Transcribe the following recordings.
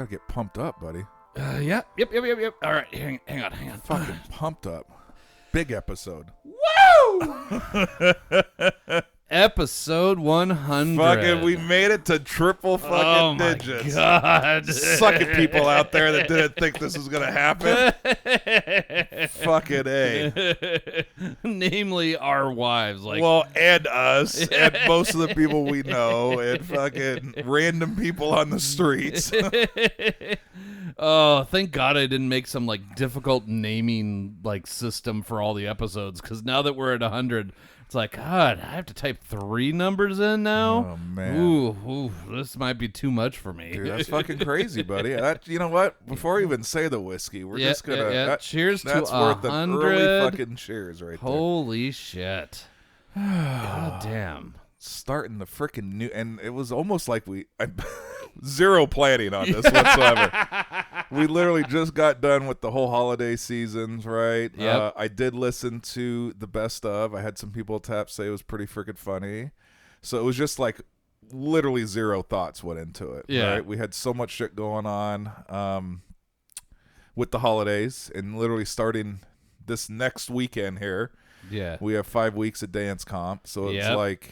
gotta get pumped up, buddy. Yep. All right, hang on. Fucking pumped up. Big episode. Woo! Episode 100. Fucking, we made it to triple fucking digits. Oh my God. Sucking people out there that didn't think this was gonna happen. Fucking A. Namely our wives. Well, and us, and most of the people we know, and fucking random people on the streets. Oh, thank God I didn't make some difficult naming system for all the episodes, because now that we're at 100, it's like, God, I have to type 3 numbers in now? Oh, man. Ooh, this might be too much for me. Dude, that's fucking crazy, buddy. You know what? Before I even say the whiskey, we're just going to... Cheers to 100. That's worth an early fucking cheers right there. Holy shit. God damn. Starting the freaking new... And it was almost like zero planning on this whatsoever. We literally just got done with the whole holiday seasons, right? Yep. I did listen to the best of. I had some people tap say it was pretty freaking funny. So it was just literally zero thoughts went into it. Yeah. Right? We had so much shit going on with the holidays, and literally starting this next weekend here. Yeah. We have 5 weeks of dance comp. So it's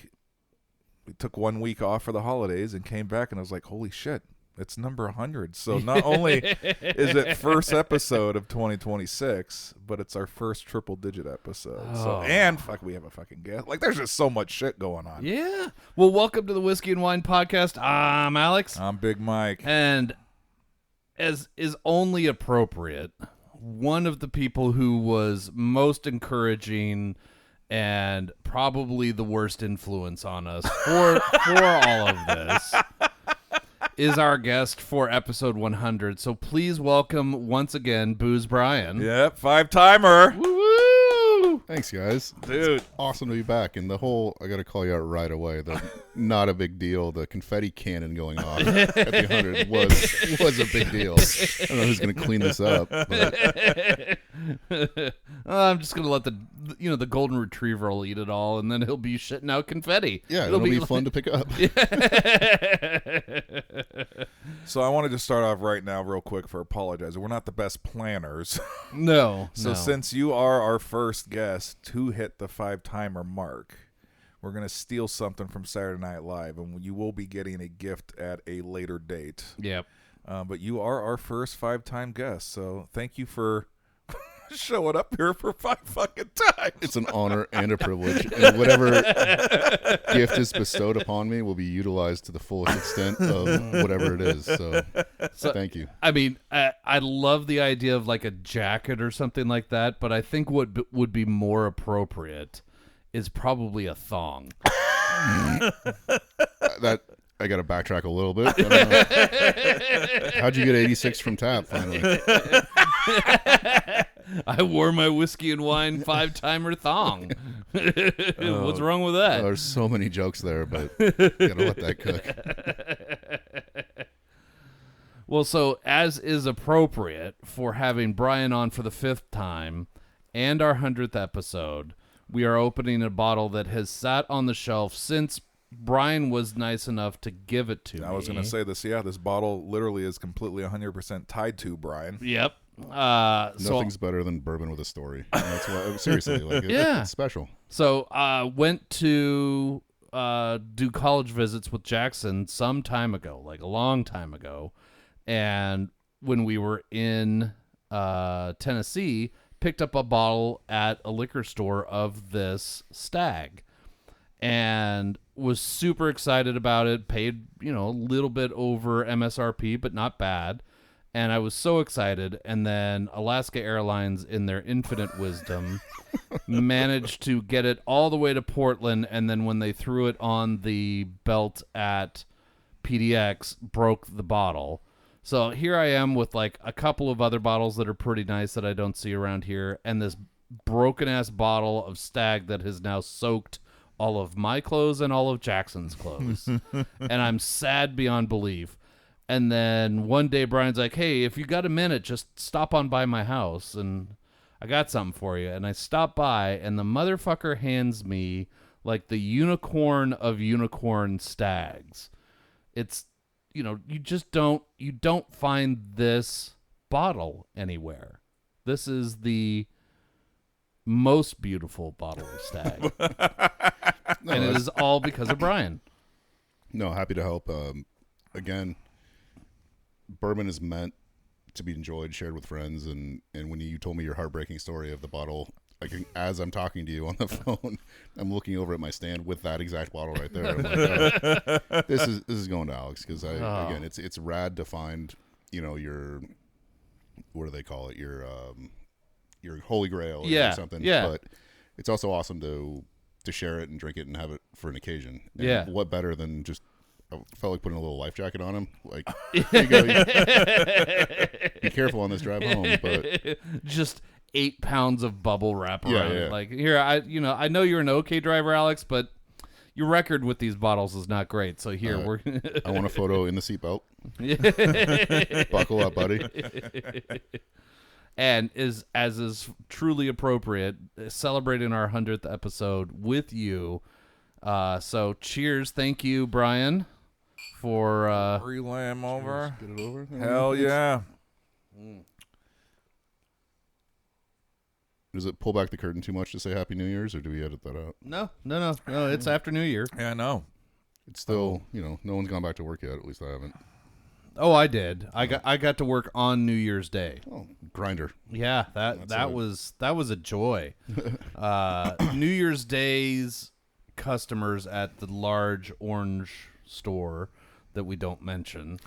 we took 1 week off for the holidays and came back, and I was like, holy shit, it's number 100. So not only is it first episode of 2026, but it's our first triple digit episode. Oh. So, and we have a fucking guest. There's just so much shit going on. Yeah. Well, welcome to the Whiskey and Wine Podcast. I'm Alex. I'm Big Mike. And as is only appropriate, one of the people who was most encouraging and probably the worst influence on us for all of this is our guest for episode 100. So please welcome once again Booze Brian. Yep, 5-timer. Woo! Thanks, guys. Dude. It's awesome to be back. And the whole, I got to call you out right away, the not a big deal, the confetti cannon going off at the 100 was a big deal. I don't know who's going to clean this up. But. I'm just going to let the golden retriever will eat it all, and then he'll be shitting out confetti. Yeah, it'll be fun to pick up. So I wanted to start off right now real quick for apologizing. We're not the best planners. No. So since you are our first guest to hit the 5-timer mark, we're going to steal something from Saturday Night Live, and you will be getting a gift at a later date. Yep. But you are our first 5-time guest, so thank you for showing up here for 5 fucking times. It's an honor and a privilege, and whatever gift is bestowed upon me will be utilized to the fullest extent of whatever it is. So thank you. I mean, I love the idea of a jacket or something like that, but I think what would be more appropriate is probably a thong. That I got to backtrack a little bit. How'd you get 86 from Tap finally? I wore my Whiskey and Wine 5-timer thong. What's wrong with that? There's so many jokes there, but gotta let that cook. Well, so as is appropriate for having Brian on for the 5th time and our 100th episode, we are opening a bottle that has sat on the shelf since Brian was nice enough to give it to me. I was going to say this. Yeah, this bottle literally is completely 100% tied to Brian. Yep. Nothing's better than bourbon with a story. And that's why, seriously, it's special. So went to do college visits with Jackson some time ago, a long time ago. And when we were in Tennessee, picked up a bottle at a liquor store of this Stagg and was super excited about it. Paid, a little bit over MSRP, but not bad. And I was so excited. And then Alaska Airlines, in their infinite wisdom, managed to get it all the way to Portland. And then when they threw it on the belt at PDX, broke the bottle. So here I am with a couple of other bottles that are pretty nice that I don't see around here. And this broken ass bottle of Stagg that has now soaked all of my clothes and all of Jackson's clothes. And I'm sad beyond belief. And then one day Brian's like, hey, if you got a minute, just stop on by my house and I got something for you. And I stop by and the motherfucker hands me the unicorn of unicorn Staggs. It's, you just don't find this bottle anywhere. This is the most beautiful bottle of Stagg. And it is all because of Brian. No, happy to help. Again, bourbon is meant to be enjoyed, shared with friends, and when you told me your heartbreaking story of the bottle, as I'm talking to you on the phone, I'm looking over at my stand with that exact bottle right there. I'm like, oh, this is going to Alex, because again, it's rad to find, your, what do they call it, your holy grail or something. Yeah. But it's also awesome to share it and drink it and have it for an occasion. And yeah. What better than just, I felt like putting a little life jacket on him. Like, here you go. Be careful on this drive home. But just 8 pounds of bubble wrap around. Yeah. Like, here, I know you're an okay driver, Alex, but your record with these bottles is not great. So here, we're. I want a photo in the seatbelt. Buckle up, buddy. And as is truly appropriate, celebrating our 100th episode with you. So cheers. Thank you, Brian, for relay him over. Get it over. Hell yeah. Does it pull back the curtain too much to say Happy New Year's, or do we edit that out? No. It's after New Year. Yeah, I know. It's still, no one's gone back to work yet. At least I haven't. Oh, I did. I got to work on New Year's Day. Oh, grinder. Yeah, that was a joy. New Year's Day's customers at the large orange store that we don't mention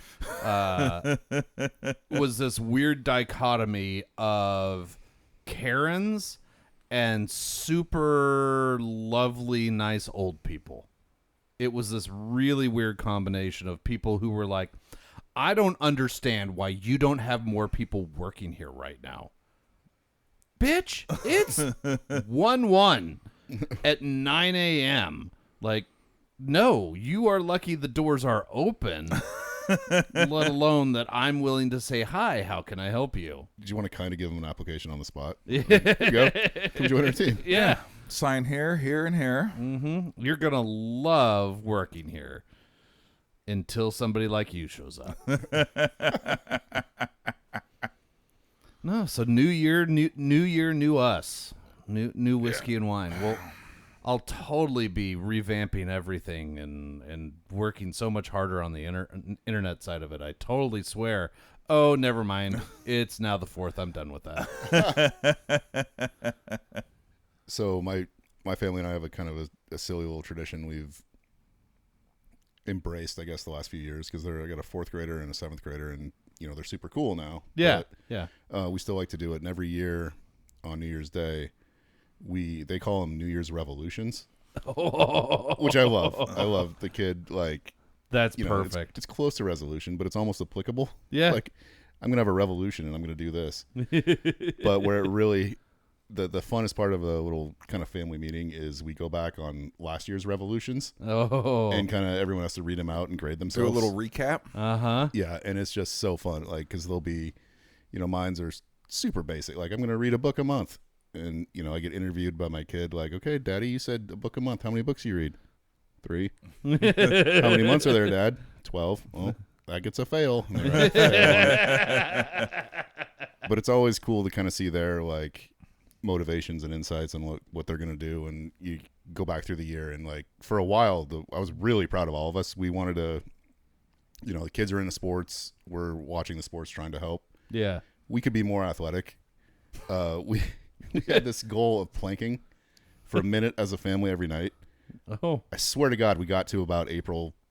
was this weird dichotomy of Karens and super lovely, nice old people. It was this really weird combination of people who were like, I don't understand why you don't have more people working here right now. Bitch, it's 1-1 at 9 a.m. Like, no, you are lucky the doors are open, let alone that I'm willing to say, hi, how can I help you? Did you want to kind of give him an application on the spot? Here you go. Come join our team. Yeah. Sign here, here, and here. Mm-hmm. You're going to love working here. Until somebody like you shows up. No, so new year, new us, new whiskey and wine. Well, I'll totally be revamping everything and working so much harder on the internet side of it. I totally swear. Oh, never mind. It's now the 4th. I'm done with that. So my family and I have a kind of a silly little tradition we've embraced, I guess, the last few years, because I got a 4th grader and a 7th grader, and they're super cool now. Yeah, but, we still like to do it, and every year on New Year's Day, they call them New Year's revolutions, which I love. I love the kid, like, that's perfect. It's close to resolution, but it's almost applicable. Yeah, like, I'm gonna have a revolution and I'm gonna do this. But where it really the funnest part of a little kind of family meeting is we go back on last year's revolutions. And kind of everyone has to read them out and grade themselves. Do a little recap. Yeah, and it's just so fun, like, because they'll be, mine's are super basic, like, I'm going to read a book a month, and I get interviewed by my kid, like, okay, Daddy, you said a book a month, how many books do you read? 3. How many months are there, Dad? 12. Well, that gets a fail. Right, fail. But it's always cool to kind of see their, like, motivations and insights on what they're going to do. And you go back through the year, and, like, for a while, I was really proud of all of us. We wanted to, the kids are into sports. We're watching the sports, trying to help. Yeah. We could be more athletic. We had this goal of planking for a minute as a family every night. Oh, I swear to God, we got to about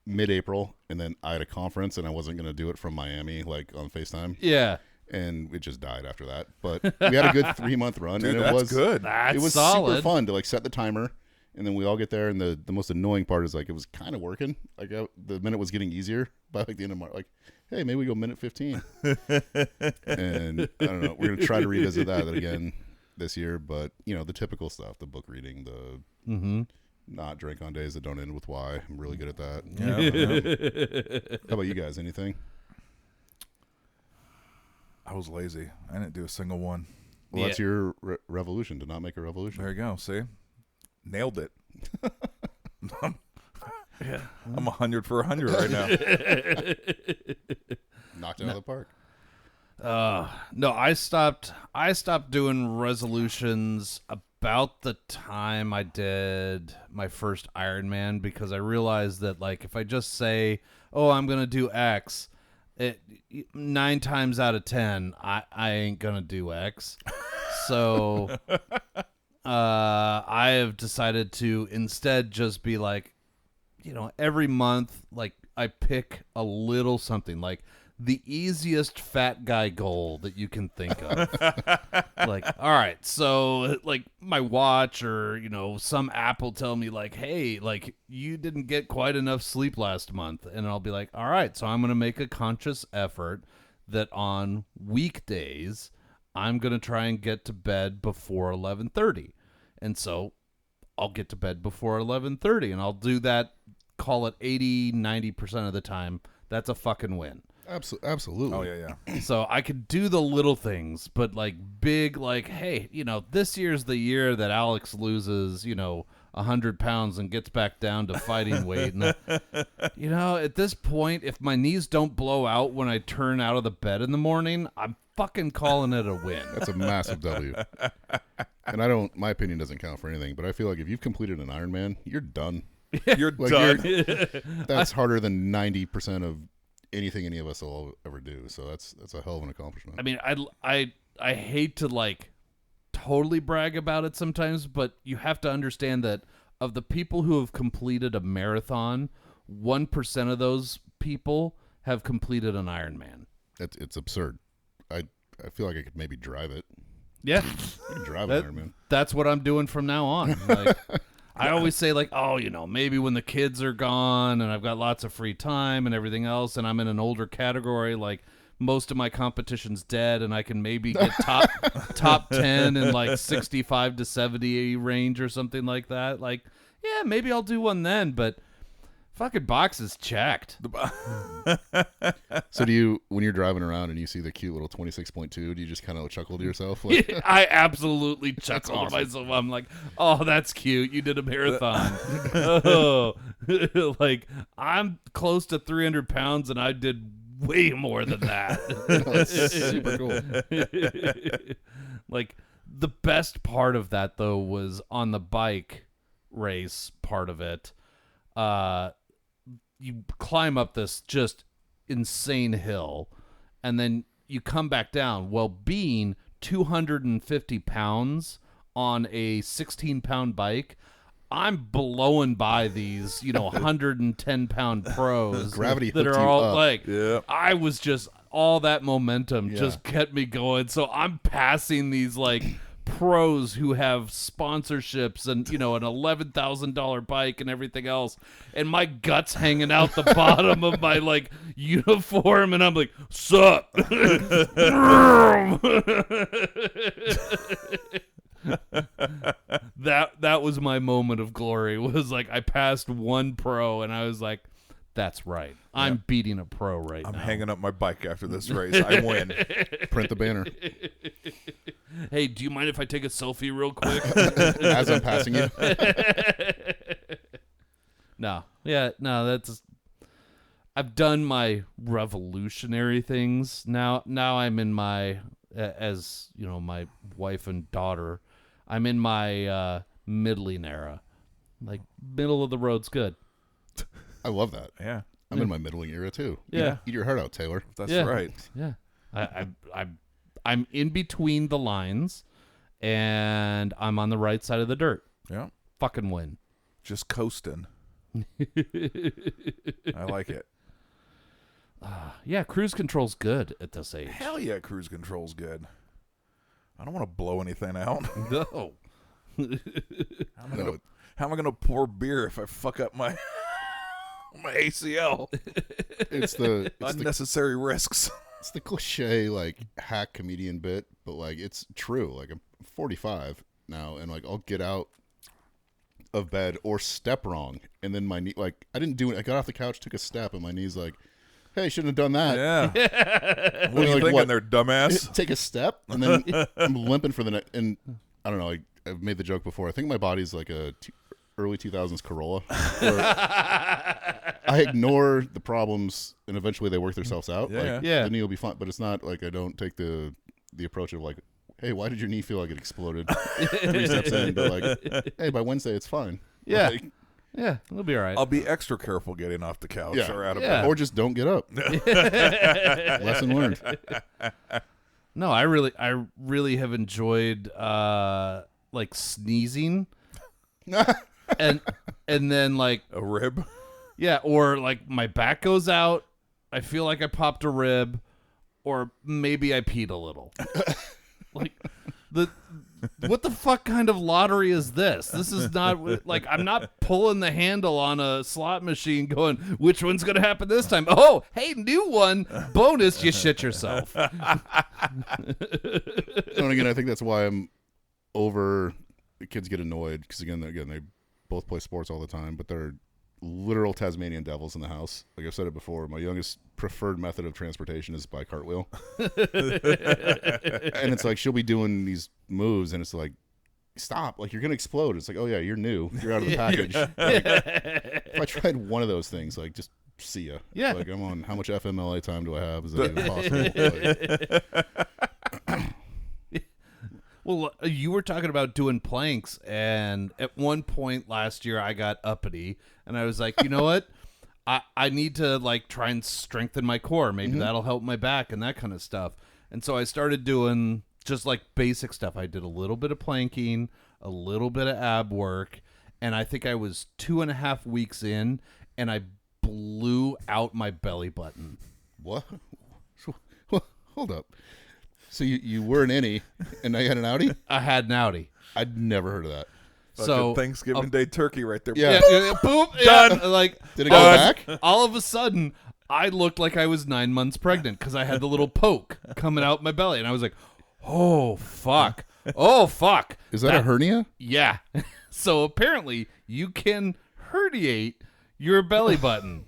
mid-April, and then I had a conference, and I wasn't going to do it from Miami, like, on FaceTime. Yeah. And it just died after that. But we had a good 3-month run. Dude, and that's good. It was solid. super fun to, like, set the timer, and then we all get there, and the most annoying part is, like, it was kind of working. Like, the minute was getting easier by, like, the end of March. Like, hey, maybe we go minute 15. And I don't know. We're going to try to revisit that again this year. But, the typical stuff, the book reading, the not drink on days that don't end with Y. I'm really good at that. Yeah. How about you guys? Anything? I was lazy. I didn't do a single one. Well, that's your revolution, to not make a revolution. There you go. See? Nailed it. Yeah. I'm 100 for 100 right now. Knocked it out of the park. No, I stopped doing resolutions about the time I did my first Ironman, because I realized that, like, if I just say, "Oh, I'm gonna do X," 9 times out of 10, I ain't gonna do X. So, I have decided to instead just be like, every month, like, I pick a little something, like the easiest fat guy goal that you can think of. Like, all right, so like my watch or, some app will tell me like, hey, like you didn't get quite enough sleep last month. And I'll be like, all right, so I'm going to make a conscious effort that on weekdays, I'm going to try and get to bed before 11:30. And so I'll get to bed before 11:30, and I'll do that, call it 80-90% of the time. That's a fucking win. Absolutely. Oh, yeah. So I could do the little things, but like big, like, hey, this year's the year that Alex loses, 100 pounds and gets back down to fighting weight. And, at this point, if my knees don't blow out when I turn out of the bed in the morning, I'm fucking calling it a win. That's a massive W. And my opinion doesn't count for anything, but I feel like if you've completed an Ironman, you're done. You're done. That's harder than 90% of anything any of us will ever do. So that's a hell of an accomplishment. I mean, I hate to like totally brag about it sometimes, but you have to understand that of the people who have completed a marathon, 1% of those people have completed an Ironman. It's absurd. I feel like I could maybe drive it. Yeah, I could drive an Ironman. That's what I'm doing from now on. Like, I always say, like, oh, maybe when the kids are gone and I've got lots of free time and everything else, and I'm in an older category, like most of my competition's dead, and I can maybe get top 10 in like 65 to 70 range or something like that. Like, yeah, maybe I'll do one then, but fucking box is checked. So when you're driving around and you see the cute little 26.2, do you just kind of chuckle to yourself? Like, I absolutely chuckle to myself. I'm like, oh, that's cute. You did a marathon. Oh, like I'm close to 300 pounds and I did way more than that. That's super cool. Like the best part of that though was on the bike race part of it. You climb up this just insane hill, and then you come back down. Well, being 250 pounds on a 16-pound bike, I'm blowing by these, 110-pound pros Gravity that hooked are you all up. like, Yep. I was just, all that momentum just kept me going. So I'm passing these like pros who have sponsorships and an $11,000 bike and everything else, and my guts hanging out the bottom of my like uniform, and I'm like, sup. that was my moment of glory. Was like I passed one pro and I was like, that's right, I'm beating a pro right now. I'm hanging up my bike after this race. I win. Print the banner. Hey, do you mind if I take a selfie real quick? As I'm passing you. No. That's. I've done my revolutionary things. Now I'm in my, as my wife and daughter, I'm in my middling era. Like middle of the road's good. I love that. Yeah. I'm in my middling era too. Yeah. Eat your heart out, Taylor. That's right. Yeah. I'm in between the lines, and I'm on the right side of the dirt. Yeah. Fucking win. Just coasting. I like it. Yeah, cruise control's good at this age. Hell yeah, cruise control's good. I don't want to blow anything out. No. How am I gonna pour beer if I fuck up my my ACL? It's the Unnecessary risks. It's the cliche like hack comedian bit, but like it's true. Like I'm 45 now, and like I'll get out of bed or step wrong, and then my knee, like I didn't do it. I got off the couch, took a step, and my kne's like, "Hey, shouldn't have done that." Yeah. What are you thinking there, dumbass? Take a step, and then I'm limping for the next. And I don't know. I've made the joke before. I think my body's like early 2000s Corolla. I ignore the problems, and eventually they work themselves out. Yeah. The knee will be fine, but it's not like I don't take the approach of like, hey, why did your knee feel like it exploded 3 steps in? But like, hey, by Wednesday it's fine. Yeah. Like, Yeah, it'll be all right. I'll be extra careful getting off the couch or out of Yeah. bed. or just don't get up. Lesson learned. No, I really have enjoyed like sneezing, and then like A rib. yeah, or like my back goes out. I feel like I popped a rib, or maybe I peed a little. Like what the fuck kind of lottery is this? This is not like I'm not pulling the handle on a slot machine going, which one's going to happen this time? Oh, hey, new one. Bonus, you shit yourself. And again, I think that's why I'm over. The kids get annoyed because again, they both play sports all the time, but they're literal Tasmanian devils in the house. Like I've said it before, my youngest preferred method of transportation is by cartwheel. And it's like she'll be doing these moves, and it's like, stop! Like you're gonna explode. It's like, oh yeah, you're new. You're out of the package. Like, if I tried one of those things, like just see ya. Yeah. Like I'm on. How much FMLA time do I have? Is that even possible? Like, Well, you were talking about doing planks, and at one point last year I got uppity, and I was like, you know what? I need to like try and strengthen my core. Maybe that'll help my back and that kind of stuff. And so I started doing just like basic stuff. I did a little bit of planking, a little bit of ab work, and I think I was 2.5 weeks in, and I blew out my belly button. what? Hold up. So you were an innie, and now you had an outie? I had an outie. I'd never heard of that. So Thanksgiving Day turkey right there. Yeah. Boom. Done. Yeah, like, Did it go back? All of a sudden, I looked like I was 9 months pregnant because I had the little poke coming out my belly, and I was like, "Oh fuck! Oh fuck!" Is that a hernia? Yeah. So apparently, you can herniate your belly button.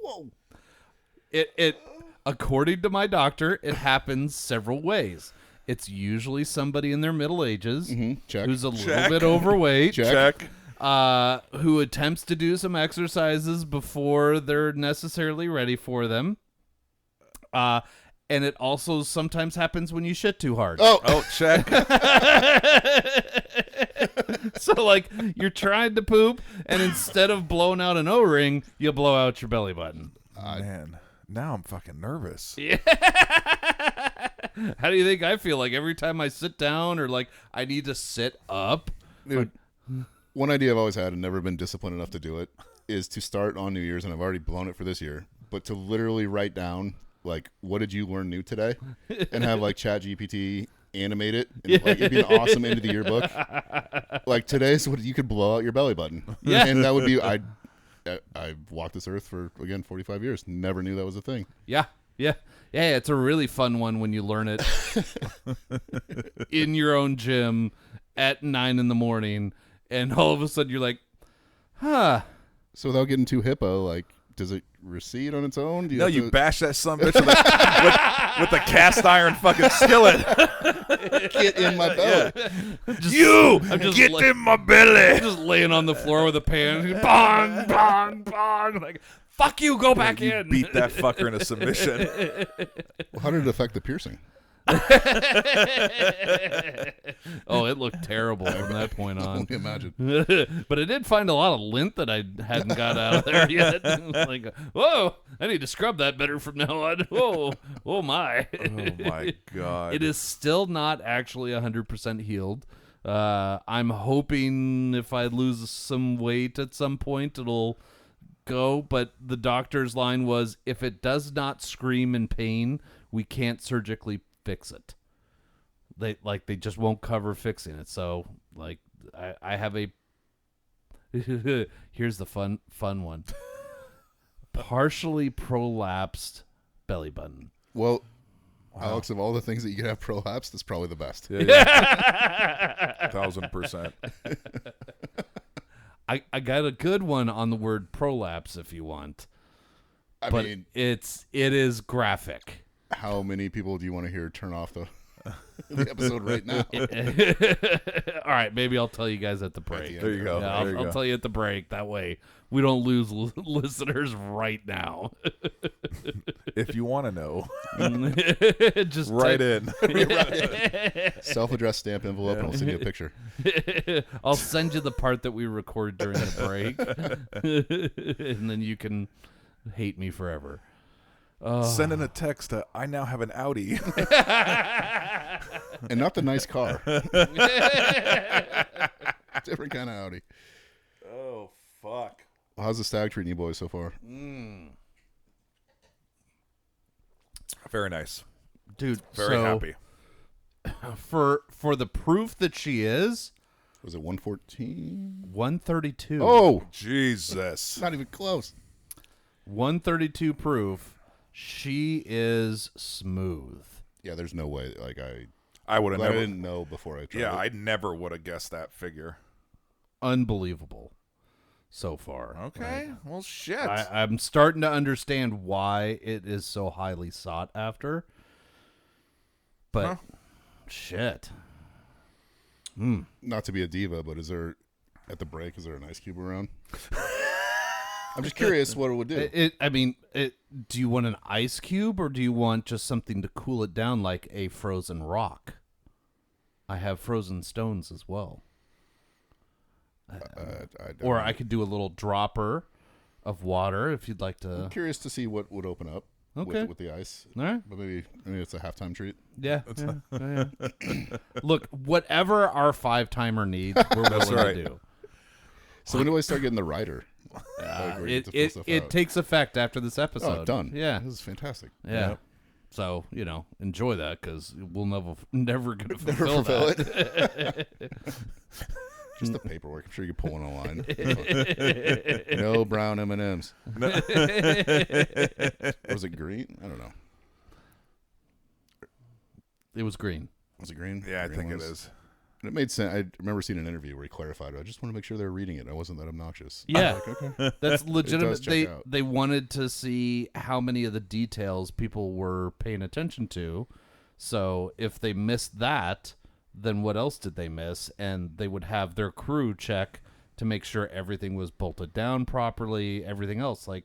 Whoa. It according to my doctor, it happens several ways. It's usually somebody in their middle ages Check. who's a little bit overweight. Check. Who attempts to do some exercises before they're necessarily ready for them. And it also sometimes happens when you shit too hard. Oh, check. So, like, you're trying to poop, and instead of blowing out an O-ring, you blow out your belly button. Man, now I'm fucking nervous. Yeah. How do you think I feel like every time I sit down or, like, I need to sit up? Dude, one idea I've always had and never been disciplined enough to do it is to start on New Year's, and I've already blown it for this year, but to literally write down, like, what did you learn new today? And have, like, ChatGPT animate it. And, like, it'd be an awesome end of the year book. Like, today's what you could blow out your belly button. Yeah. And that would be, I've walked this earth for, again, 45 years. Never knew that was a thing. Yeah. It's a really fun one when you learn it in your own gym at 9 a.m, and all of a sudden you're like, huh. So without getting too hippo, like, does it recede on its own? Do You bash that son of a bitch with a cast iron fucking skillet. get in my belly. Get in my belly. Just laying on the floor with a pan. Bong, bong, bong. Like, fuck you, go back You in. beat that fucker into submission. Well, how did it affect the piercing? Oh, it looked terrible from that point I on. can imagine. But I did find a lot of lint that I hadn't got out of there yet. Like, whoa, I need to scrub that better from now on. Whoa, oh my. Oh my god. It is still not actually 100% healed. I'm hoping if I lose some weight at some point, it'll go. But the doctor's line was, if it does not scream in pain, we can't surgically fix it. They just won't cover fixing it. So like I have a here's the fun one. Partially prolapsed belly button. Well, Alex, of all the things that you could have prolapse, that's probably the best. Yeah. 1000%. I got a good one on the word prolapse if you want. I But mean, it is graphic. how many people do you want to hear turn off the the episode right now. All right, maybe I'll tell you guys at the break. There you go. Yeah, I'll tell you at the break. That way we don't lose listeners right now. If you want to know, just write in. Self-addressed stamp envelope, and I'll send you a picture. I'll send you the part that we record during the break, and then you can hate me forever. Send in a text to, I now have an Audi. And not the nice car. Different kind of Audi. Oh, fuck. Well, how's the Stagg treating you boys so far? Very nice. Dude, Very happy. For the proof that she is, Was it 114? 132. Oh, Jesus. not even close. 132 proof. She is smooth. Yeah, there's no way. Like I would have I never. didn't know before I tried. Yeah, it. I never would have guessed that figure. Unbelievable so far. Okay. Well, shit. I'm starting to understand why it is so highly sought after. But shit. Not to be a diva, but is there at the break? Is there an ice cube around? I'm just curious what it would do. Do you want an ice cube or do you want just something to cool it down like a frozen rock? I have frozen stones as well. Or I could do a little dropper of water if you'd like to. I'm curious to see what would open up with the ice. All right. But maybe it's a halftime treat. Yeah. Look, whatever our 5-timer needs, we're willing to do. So when do I start getting the rider? It takes effect after this episode. Oh, done. Yeah. This is fantastic. Yeah. Yep. So, enjoy that because we'll never going to fulfill that. Just the paperwork. I'm sure you can pull one online. No brown M&Ms. Was it green? I don't know. It was green. Was it green? Yeah, I Green think ones? it is. And it made sense. I remember seeing an interview where he clarified, I just want to make sure they're reading it. I wasn't that obnoxious. Yeah. Like, okay. That's legitimate. check out. They wanted to see how many of the details people were paying attention to. So if they missed that, then what else did they miss? And they would have their crew check to make sure everything was bolted down properly, everything else. Like,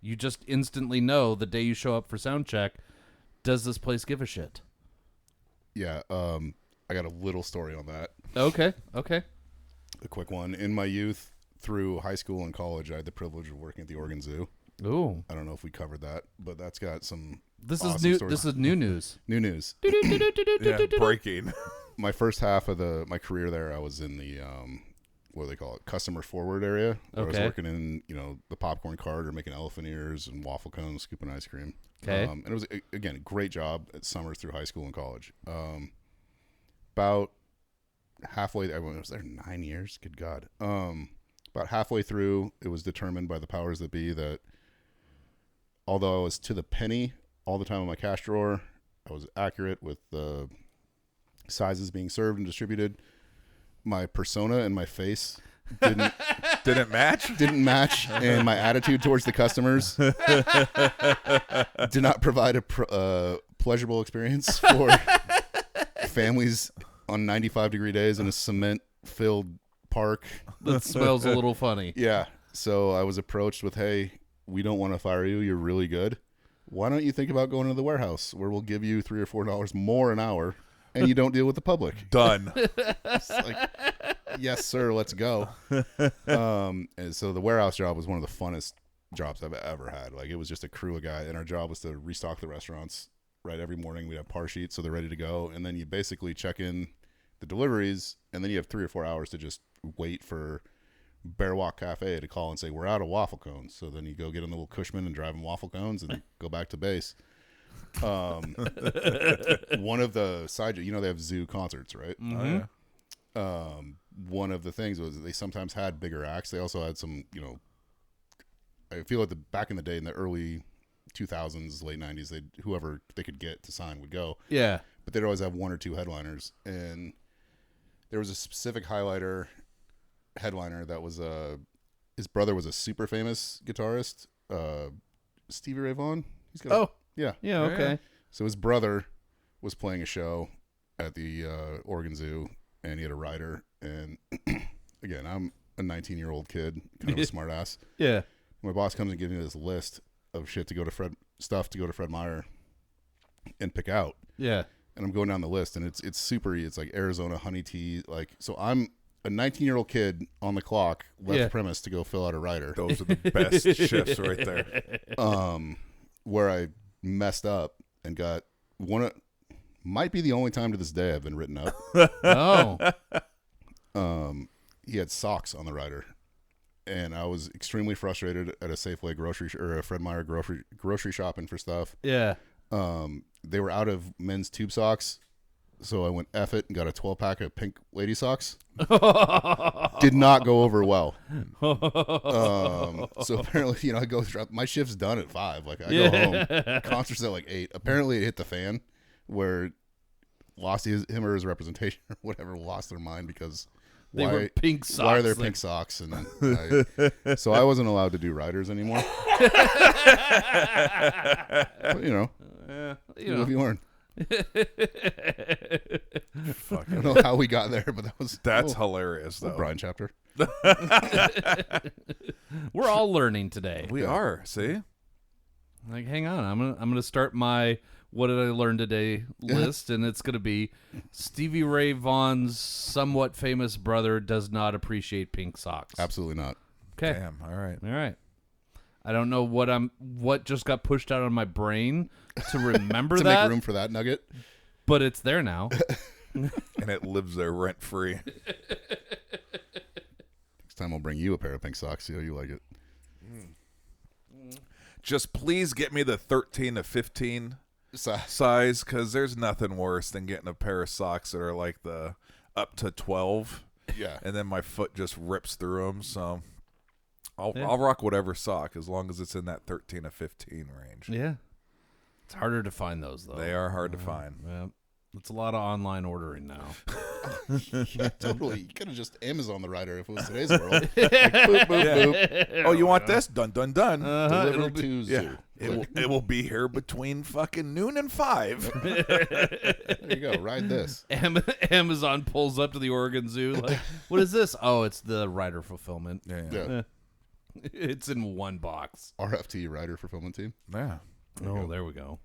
you just instantly know the day you show up for sound check, does this place give a shit? Yeah. I got a little story on that. Okay. A quick one. In my youth, through high school and college, I had the privilege of working at the Oregon Zoo. Ooh. I don't know if we covered that, but that's got some This awesome is new. stories. This is new news. New news. Yeah, breaking. My first half of my career there, I was in the what do they call it, customer forward area. I was working in the popcorn cart or making elephant ears and waffle cones, scooping ice cream. Okay. And it was again a great job at summers through high school and college. About halfway, I was there 9 years. Good God. About halfway through, it was determined by the powers that be that although I was to the penny all the time in my cash drawer, I was accurate with the sizes being served and distributed. My persona and my face Didn't match? didn't match, and my attitude towards the customers did not provide a pleasurable experience for families on 95-degree days in a cement-filled park. That smells a little funny. Yeah. So I was approached with, hey, we don't want to fire you. You're really good. Why don't you think about going to the warehouse where we'll give you $3 or $4 more an hour and you don't deal with the public? Done. It's like, yes, sir, let's go. And so the warehouse job was one of the funnest jobs I've ever had. Like, it was just a crew of guys, and our job was to restock the restaurants. Right, every morning we'd have par sheets so they're ready to go, and then you basically check in the deliveries, and then you have 3 or 4 hours to just wait for Bear Walk Cafe to call and say we're out of waffle cones. So then you go get in the little Cushman and drive them waffle cones and go back to base. One of the side, they have zoo concerts, right? Mm-hmm. Oh, yeah. One of the things was they sometimes had bigger acts. They also had some, I feel like back in the day in the early 2000s, late 90s, whoever they could get to sign would go. Yeah. But they'd always have 1 or 2 headliners. And there was a specific headliner that was his brother was a super famous guitarist, Stevie Ray Vaughan. Yeah. Yeah, okay. So his brother was playing a show, at the Oregon Zoo, and he had a rider. And again, I'm a 19-year-old kid, kind of a smart ass. Yeah. My boss comes and gives me this list of shit to go to Fred Meyer and pick out. Yeah. And I'm going down the list, and it's super. It's like Arizona honey tea. Like, so I'm a 19-year-old kid on the clock, left premise to go fill out a rider. Those are the best shifts right there. Where I messed up and got might be the only time to this day I've been written up. He had socks on the rider, and I was extremely frustrated at a Safeway or a Fred Meyer grocery shopping for stuff. Yeah. They were out of men's tube socks, so I went F it and got a 12-pack of pink lady socks. Did not go over well. So apparently, I go through. My shift's done at 5. Like, I go home. Concert's at like 8. Apparently, it hit the fan where him or his representation or whatever lost their mind because they were pink socks. Why are there pink socks? And so I wasn't allowed to do riders anymore. But, if you learn. Fuck, I don't know how we got there, but that's hilarious though. Brian chapter. We're all learning today. We are. See, like, hang on, I'm gonna start my what did I learn today list, and it's gonna be Stevie Ray Vaughan's somewhat famous brother does not appreciate pink socks. Absolutely not. Okay. Damn. All right. I don't know what just got pushed out of my brain to remember to that. Make room for that nugget. But it's there now. And it lives there rent free. Next time I'll bring you a pair of pink socks. See how you like it. Just please get me the 13 to 15 size, because there's nothing worse than getting a pair of socks that are like the up to 12. Yeah. And then my foot just rips through them. So I'll rock whatever sock as long as it's in that 13 to 15 range. Yeah. It's harder to find those, though. They are hard to find. Yeah. It's a lot of online ordering now. Yeah, totally. You could have just Amazon the rider if it was today's world. Like, boop, boop, boop. Oh, you want this? Done, done, done. Delivered to Zoo. It will be here between fucking noon and 5. There you go. Ride this. Amazon pulls up to the Oregon Zoo. Like, what is this? Oh, it's the rider fulfillment. Yeah. It's in one box. RFT rider fulfillment team. Yeah. There we go.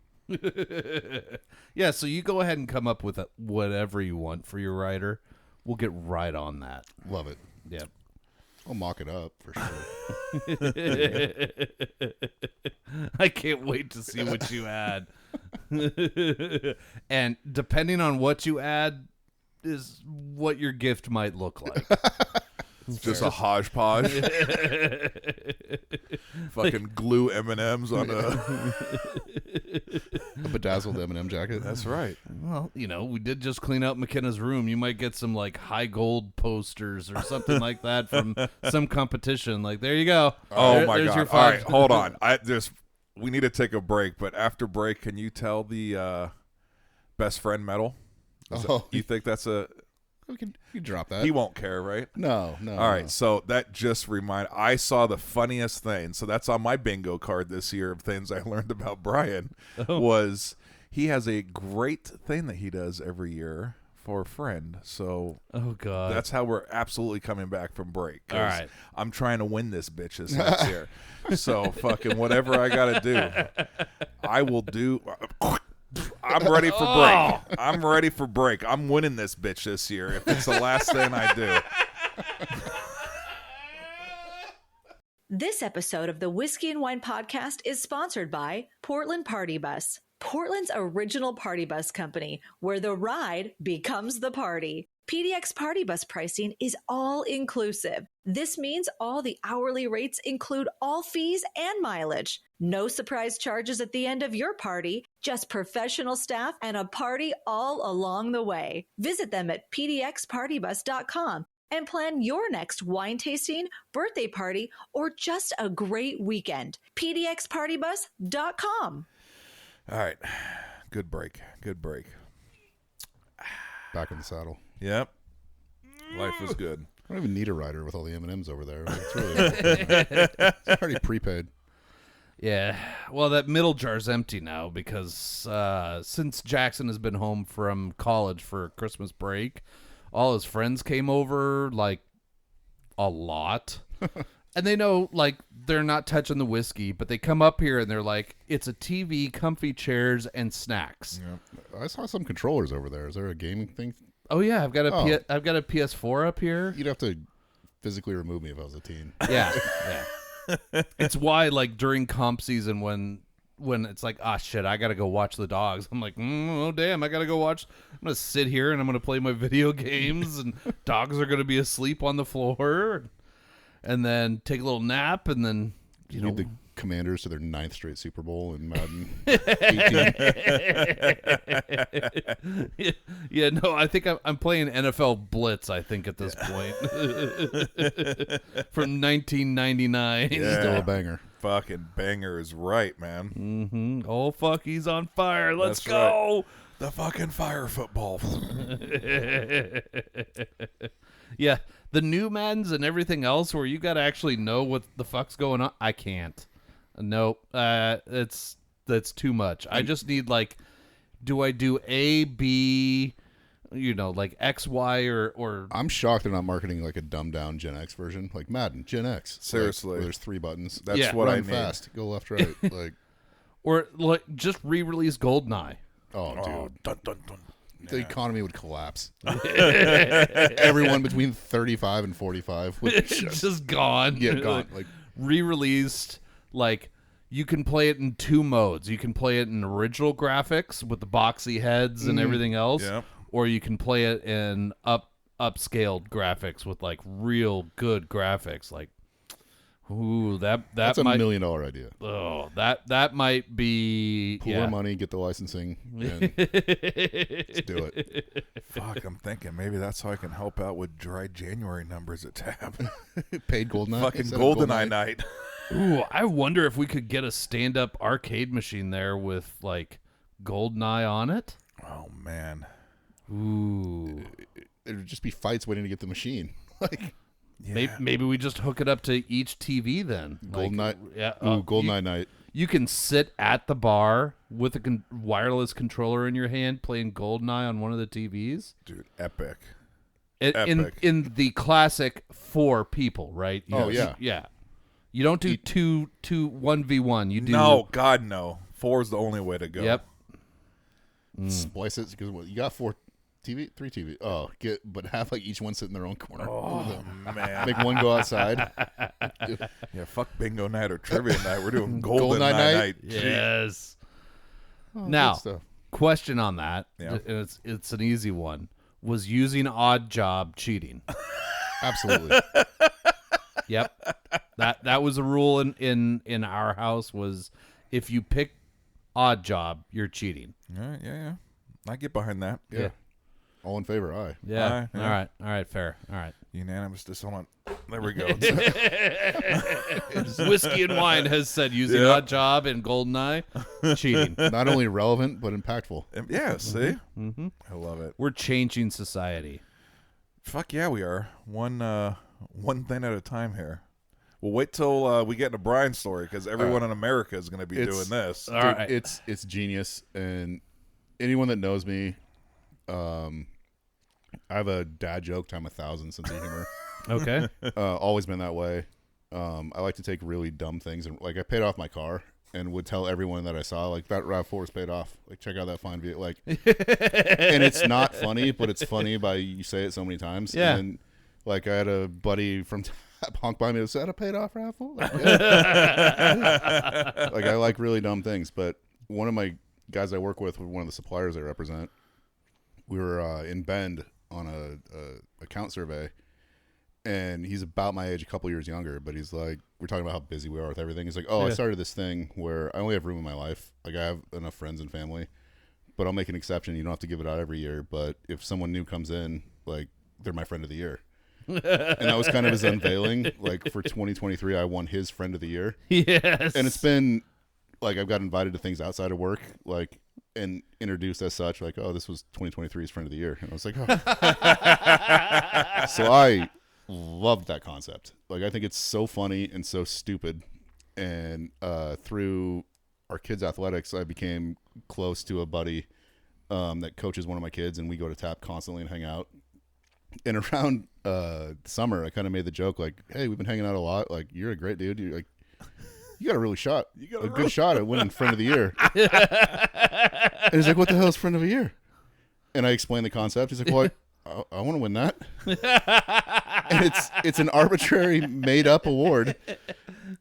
Yeah, so you go ahead and come up with whatever you want for your rider. We'll get right on that. Love it. Yep. I'll mock it up for sure. I can't wait to see what you add. And depending on what you add is what your gift might look like. Just a hodgepodge. Fucking glue M&Ms on a bedazzled M&M jacket. That's right. Well, we did just clean out McKenna's room. You might get some like high gold posters or something like that from some competition. Like, there you go. Oh my there's God. Your All right, hold on. We need to take a break, but after break, can you tell the best friend medal? You think that's a... We can drop that. He won't care, right? No. All right, so that just I saw the funniest thing. So that's on my bingo card this year of things I learned about Brian. Was he has a great thing that he does every year for a friend. So God, that's how we're absolutely coming back from break. All right, I'm trying to win this bitch this next year. So fucking whatever I got to do, I will do. I'm ready for break. I'm ready for break. I'm winning this bitch this year if it's the last thing I do. This episode of the Whiskey and Wine podcast is sponsored by Portland Party Bus, Portland's original party bus company, where the ride becomes the party. PDX Party Bus pricing is all inclusive. This means all the hourly rates include all fees and mileage. No surprise charges at the end of your party, just professional staff and a party all along the way. Visit them at pdxpartybus.com and plan your next wine tasting, birthday party, or just a great weekend. pdxpartybus.com. All right. Good break. Back in the saddle. Yep. Life is good. I don't even need a rider with all the M&Ms over there. It's really it's already prepaid. Yeah. Well, that middle jar's empty now because since Jackson has been home from college for Christmas break, all his friends came over, like, a lot. And they know, like, they're not touching the whiskey, but they come up here and they're like, it's a TV, comfy chairs, and snacks. Yeah. I saw some controllers over there. Is there a gaming thing? Oh, yeah. I've got a PS4 up here. You'd have to physically remove me if I was a teen. Yeah. Yeah. It's why, like, during comp season when it's like, shit, I got to go watch the dogs. I'm like, oh, damn, I got to go watch. I'm going to sit here and I'm going to play my video games and dogs are going to be asleep on the floor. And then take a little nap, and then you need the Commanders to their 9th straight Super Bowl in Madden 18. Yeah, no, I think I'm playing NFL Blitz, I think, at this point. From 1999. Yeah. Still a banger. Fucking banger is right, man. Mm-hmm. Oh, fuck, he's on fire. Let's That's go. Right. The fucking fire football. Yeah, the new Maddens and everything else where you got to actually know what the fuck's going on, I can't. Nope. That's too much. I just need, like, do I do A, B, like X, Y, or... I'm shocked they're not marketing like a dumbed down Gen X version, like Madden, Gen X. Seriously. Like, where there's 3 buttons. That's what Run I need. fast, go left, right. Like, or, like, just re-release GoldenEye. oh, dude. Oh, dun, dun, dun. The economy would collapse. Everyone between 35 and 45 would just gone. Yeah, gone. Like, re-released, like, you can play it in 2 modes. You can play it in original graphics with the boxy heads and everything else, Yep. or you can play it in upscaled graphics with, like, real good graphics. Like, ooh, that's might, $1 million idea. Oh, that might be Pool our money, get the licensing, and let's do it. Fuck, I'm thinking maybe that's how I can help out with dry January numbers at Tab. Paid GoldenEye. Fucking instead of GoldenEye night. Ooh, I wonder if we could get a stand-up arcade machine there with, like, GoldenEye on it. Oh, man. Ooh. It would just be fights waiting to get the machine. Like, Yeah. Maybe we just hook it up to each TV then. GoldenEye. Like, yeah, GoldenEye night. You can sit at the bar with a wireless controller in your hand playing GoldenEye on one of the TVs. Dude, epic. In the classic 4 people, right? Oh, yeah. Yeah. You don't do 1v1. You do No, God, no. 4 is the only way to go. Yep. Splice it because you got 3 TV. Oh, but have like each one sit in their own corner. Oh, man. Make one go outside. Yeah, fuck bingo night or trivia night. We're doing GoldenEye GoldenEye night? night. Yes. Oh, Now, good stuff. question on that. Yeah. It's an easy one. Was using Odd Job cheating? Absolutely. Yep. That was a rule in our house was if you pick Odd Job, you're cheating. All right, yeah. I get behind that. Yeah. All in favor, aye. Yeah. Aye, yeah. All right, fair. All right. Unanimous dissent. There we go. Whiskey and Wine has said using Yep. Odd Job and GoldenEye, cheating. Not only relevant, but impactful. Yeah, see? Mm-hmm. I love it. We're changing society. Fuck yeah, we are. One thing at a time here. We'll wait till we get into Brian's story because everyone in America is going to be doing this. All Dude, right. it's genius, and anyone that knows me, I have a dad joke time 1,000 sense of humor. Okay. Always been that way. I like to take really dumb things, and like I paid off my car and would tell everyone that I saw, like, that RAV4 is paid off. Like, check out that fine vehicle. Like, and it's not funny, but it's funny by you say it so many times. Yeah. And like I had a buddy from honk by me that said, "I paid off RAV4." Like, yeah. Like, I like really dumb things. But one of my guys I work with one of the suppliers I represent, we were in Bend on a account survey, and he's about my age, a couple years younger, but he's like, we're talking about how busy we are with everything. He's like, I started this thing where I only have room in my life. Like, I have enough friends and family, but I'll make an exception. You don't have to give it out every year, but if someone new comes in, like, they're my friend of the year. And that was kind of his unveiling. Like, for 2023, I won his friend of the year. Yes. And it's been like, I've got invited to things outside of work, like, and introduced as such, like, oh, this was 2023's friend of the year. And I was like, oh. So I loved that concept. Like, I think it's so funny and so stupid. And through our kids' athletics, I became close to a buddy that coaches one of my kids, and we go to TAP constantly and hang out. And around summer, I kind of made the joke like, "Hey, we've been hanging out a lot. Like, you're a great dude. You're like, you got a good shot at winning Friend of the Year." And he's like, "What the hell is Friend of the Year?" And I explained the concept. He's like, "Well, I want to win that." And it's an arbitrary made up award.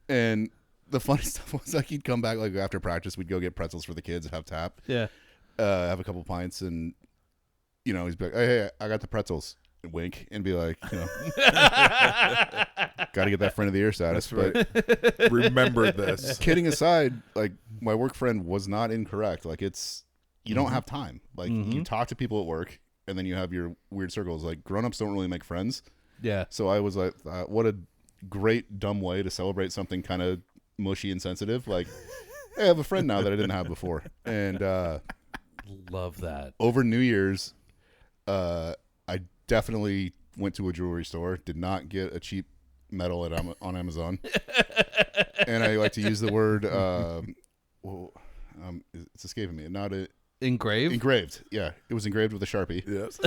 And the funny stuff was like he'd come back like after practice, we'd go get pretzels for the kids and have TAP. Yeah. Have a couple pints, and he's be like, "Hey, I got the pretzels." And wink and be like, got to get that Friend of the Year status. That's right. But remember this. Kidding aside, like my work friend was not incorrect. Like you don't have time. Like you talk to people at work, and then you have your weird circles. Like grown-ups don't really make friends. Yeah. So I was like, what a great dumb way to celebrate something kind of mushy and sensitive. Like, hey, I have a friend now that I didn't have before. And love that. over New Year's, I definitely went to a jewelry store. Did not get a cheap medal on Amazon. And I like to use the word. It's escaping me. Not a engraved. Yeah, it was engraved with a Sharpie. Yes.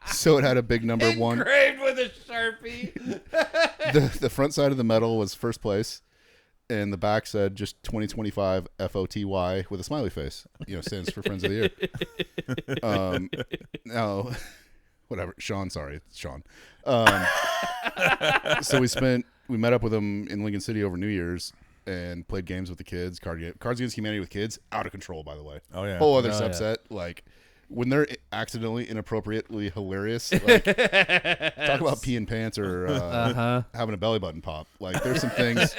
So it had a big number one. Engraved with a Sharpie. The front side of the medal was first place, and the back said just 2025 FOTY with a smiley face. Stands for Friends of the Year. Now, whatever. Sean, sorry, it's Sean. So we met up with him in Lincoln City over New Year's and played games with the kids. Cards Against Humanity with kids, out of control, by the way. Oh yeah. Whole other subset. Yeah. Like when they're accidentally, inappropriately hilarious. Like, talk about peeing pants or having a belly button pop. Like there's some things.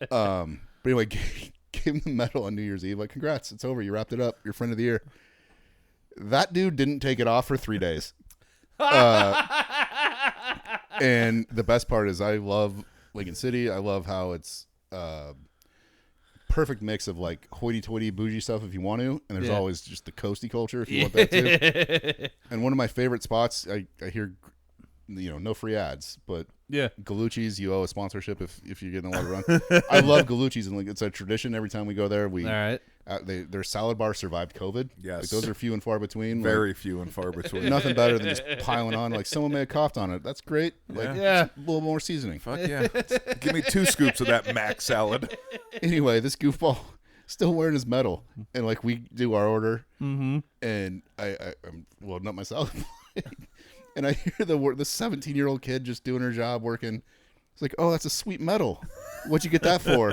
But anyway, gave him the medal on New Year's Eve. Like, congrats, it's over. You wrapped it up. You're Friend of the Year. That dude didn't take it off for 3 days. And the best part is I love Lincoln City. I love how it's perfect mix of like hoity-toity bougie stuff if you want to, and there's always just the coasty culture if you want that too. And one of my favorite spots, I hear, no free ads, but Gallucci's, you owe a sponsorship if you're getting a lot of run. I love Gallucci's, and like it's a tradition every time we go there. All right. Their salad bar survived COVID. Yes. Like, those are few and far between. Very few and far between. Nothing better than just piling on. Like, someone may have coughed on it. That's great. Like, a little more seasoning. Fuck yeah. Give me 2 scoops of that Mac salad. Anyway, this goofball still wearing his medal. And, like, we do our order. Mm-hmm. And I'm loading up my salad. And I hear the 17-year-old kid just doing her job working. It's like, "Oh, that's a sweet medal. What'd you get that for?"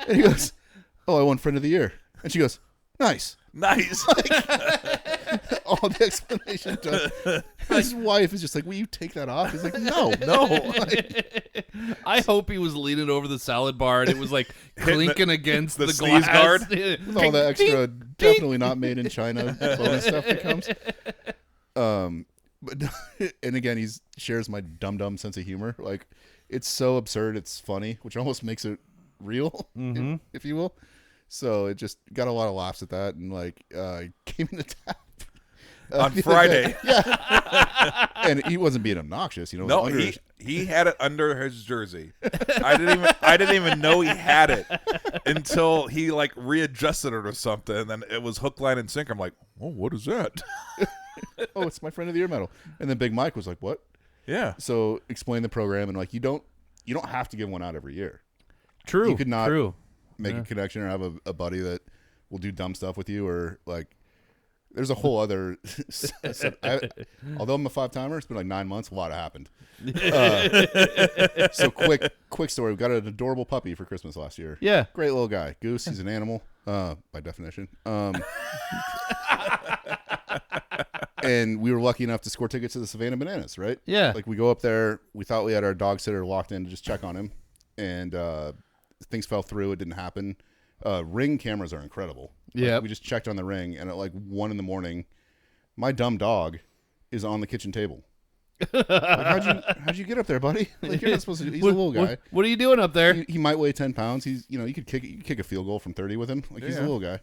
And he goes, "Oh, I won Friend of the Year." And she goes, "Nice." Like, all the explanation to his wife is just like, "Will you take that off?" He's like, no. Like, I hope he was leaning over the salad bar and it was like clinking against the sneeze glass guard. With all the extra, definitely not made in China bonus stuff that comes. But and again, he shares my dumb sense of humor. Like, it's so absurd, it's funny, which almost makes it real, if you will. So it just got a lot of laughs at that, and like came in the TAP on Friday. And he wasn't being obnoxious, No, he had it under his jersey. I didn't even know he had it until he like readjusted it or something, and then it was hook, line, and sinker. I'm like, "Oh, what is that?" "Oh, it's my Friend of the Year medal." And then Big Mike was like, "What?" Yeah. So explain the program, and like you don't have to give one out every year. True. You could not make a connection or have a buddy that will do dumb stuff with you, or like there's a whole other. Although I'm a 5-timer, it's been like 9 months. A lot happened. So quick story. We got an adorable puppy for Christmas last year. Yeah. Great little guy. Goose. He's an animal by definition. And we were lucky enough to score tickets to the Savannah Bananas, right? Yeah. Like, we go up there. We thought we had our dog sitter locked in to just check on him. And things fell through. It didn't happen. Ring cameras are incredible. Yeah. We just checked on the Ring, and at like 1 a.m, my dumb dog is on the kitchen table. Like, how'd you get up there, buddy? Like, you're not supposed to. He's a little guy. What are you doing up there? He might weigh 10 pounds. He's, you could kick a field goal from 30 with him. Like, he's a little guy.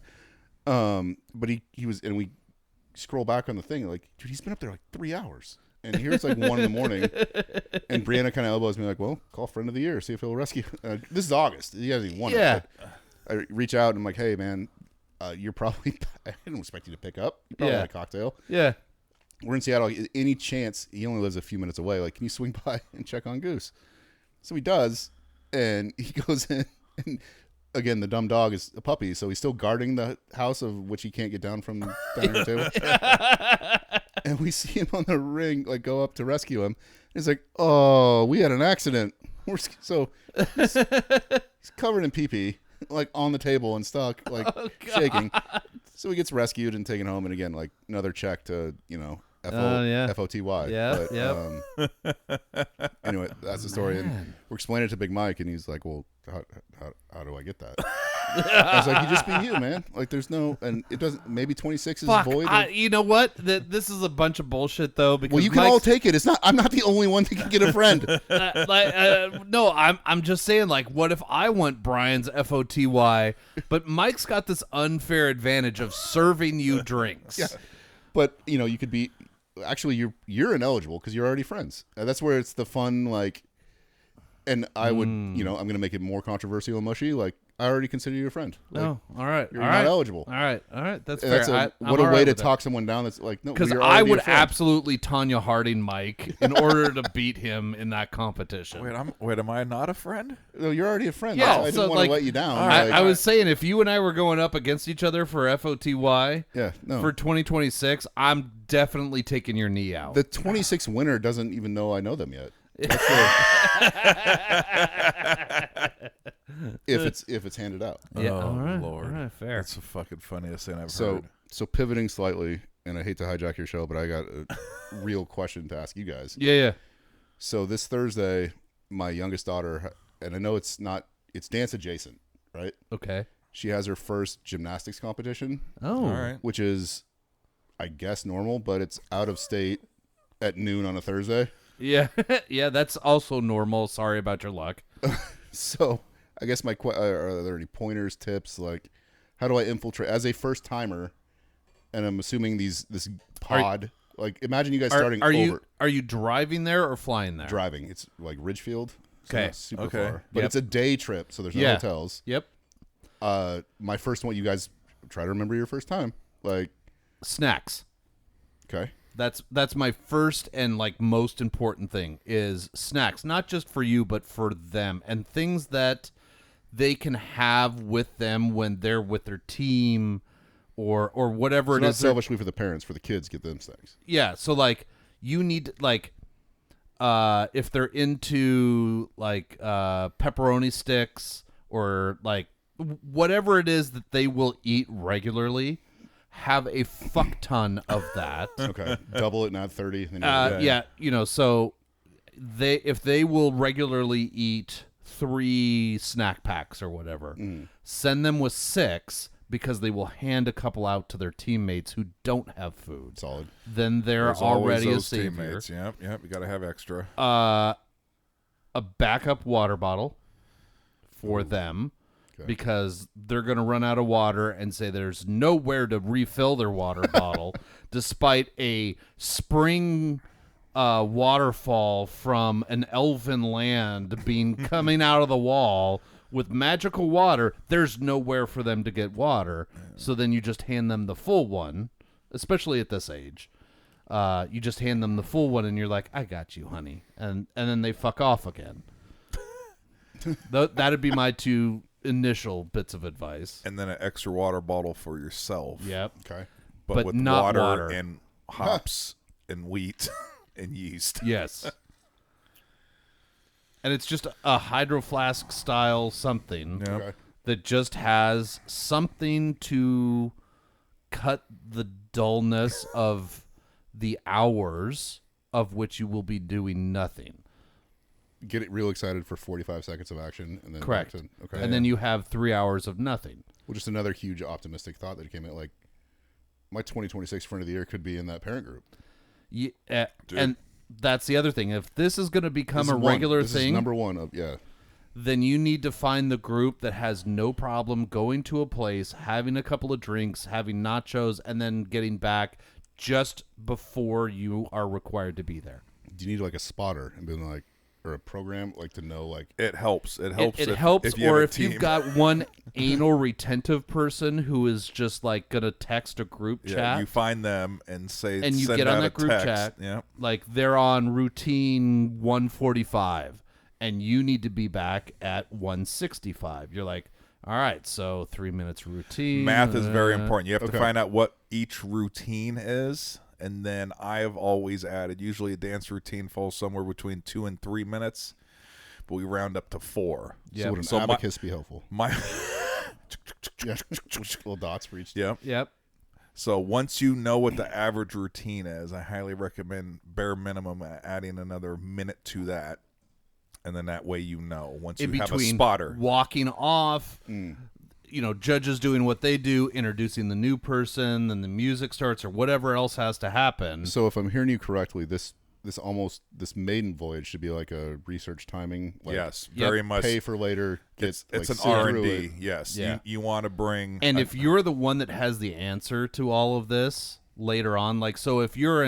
But he was, and we scroll back on the thing, like, dude, he's been up there like 3 hours, And here it's like 1 a.m, and Brianna kind of elbows me like, well, call friend of the year, see if he'll rescue. This is August. He hasn't even won it. I reach out and I'm like, hey, man, you're probably, I didn't expect you to pick up. You probably had a cocktail. Yeah. We're in Seattle. Any chance, he only lives a few minutes away. Like, can you swing by and check on Goose? So he does, and he goes in, and again, the dumb dog is a puppy, so he's still guarding the house of which he can't get down from the dining room table. And we see him on the ring, like, go up to rescue him. He's like, oh, we had an accident. So he's covered in pee-pee, like, on the table and stuck, like, shaking. So he gets rescued and taken home, and again, like, another check to, FOTY. Yeah, Anyway, that's the story. And we're explaining it to Big Mike, and he's like, well, how do I get that? I was like, you just be you, man. Like, there's no, and it doesn't, maybe 26 is void. You know what? This is a bunch of bullshit, though. Because you can all take it. I'm not the only one that can get a friend. No, I'm just saying, like, what if I want Brian's FOTY, but Mike's got this unfair advantage of serving you drinks. Yeah. But, you could be, actually, you're ineligible because you're already friends. That's where it's the fun, like, and I would, I'm going to make it more controversial and mushy. Like, I already consider you a friend. Like, all right. You're not eligible. All right. That's fair. What a way to talk someone down. That's like, no, because I would absolutely Tanya Harding Mike in order to beat him in that competition. Wait, am I not a friend? No, you're already a friend. Yeah, I didn't want to let you down. I was saying, if you and I were going up against each other for FOTY for 2026, I'm definitely taking your knee out. The 26 winner doesn't even know I know them yet. If it's handed out. Yeah. Oh, all right. Lord. All right, fair. That's the fucking funniest thing I've heard. So pivoting slightly, and I hate to hijack your show, but I got a real question to ask you guys. Yeah. So this Thursday, my youngest daughter, and I know it's dance adjacent, right? Okay. She has her first gymnastics competition. Oh. All right. Which is, I guess, normal, but it's out of state at noon on a Thursday. Yeah. Yeah, that's also normal. Sorry about your luck. So I guess are there any pointers, tips? Like, how do I infiltrate as a first timer? And I'm assuming this pod. Like, imagine you guys starting over. Are you driving there or flying there? Driving. It's like Ridgefield. So Okay. not super far. But it's a day trip, so there's no hotels. Yep. My first one, you guys try to remember your first time. Like, snacks. Okay. That's my first and, like, most important thing is snacks, not just for you but for them, and things that they can have with them when they're with their team or whatever it is. Not selfishly for the parents, for the kids, get them snacks. Yeah, so, like, you need, like, if they're into, like, pepperoni sticks or, like, whatever it is that they will eat regularly, have a fuck ton of that. Okay. Double it, not 30. So if they will regularly eat 3 snack packs or whatever, send them with 6 because they will hand a couple out to their teammates who don't have food. Solid. Then they're There's already always a savior. teammates. Yep. You got to have extra. A backup water bottle for them. Okay. Because they're going to run out of water and say there's nowhere to refill their water bottle, despite a spring waterfall from an elven land coming out of the wall with magical water. There's nowhere for them to get water, so then you just hand them the full one, especially at this age. You just hand them the full one, and you're like, "I got you, honey," and then they fuck off again. That'd be my 2 initial bits of advice. And then an extra water bottle for yourself. Yep. Okay. But with not water and hops and wheat and yeast. Yes. And it's just a hydro flask style something that just has something to cut the dullness of the hours of which you will be doing nothing. Get it real excited for 45 seconds of action, and then correct. Then you have 3 hours of nothing. Well, just another huge optimistic thought that came in. Like, my 2026 friend of the year could be in that parent group. Yeah, and that's the other thing. If this is going to become a regular this thing, is number one then you need to find the group that has no problem going to a place, having a couple of drinks, having nachos, and then getting back just before you are required to be there. Do you need like a spotter and being like, or a program like to know like It helps. It helps. It if, helps, if you or have a if you've team. got one anal retentive person who is just like gonna text a group chat. You find them and say, and you send get out on a that group text. chat, Yeah. like they're on routine 145, and you need to be back at 165. You're like, all right, so 3 minutes routine. Math is very important. You have to Okay. find out what each routine is, and then I have always added. Usually, a dance routine falls somewhere between 2 and 3 minutes, but we round up to 4. so would an So abacus be helpful? My Yeah, little dots for each. yeah. Yep. So once you know what the average routine is, I highly recommend bare minimum adding another minute to that. And then that way you know once In you have a between spotter. walking off, judges doing what they do, introducing the new person, then the music starts or whatever else has to happen. So if I'm hearing you correctly, this maiden voyage should be like a research timing. Like Yes, Yep. very much. Pay for later. It's like, an sit through R&D. it. Yes, Yeah. you want to bring. And if you're the one that has the answer to all of this later on, like, so if you're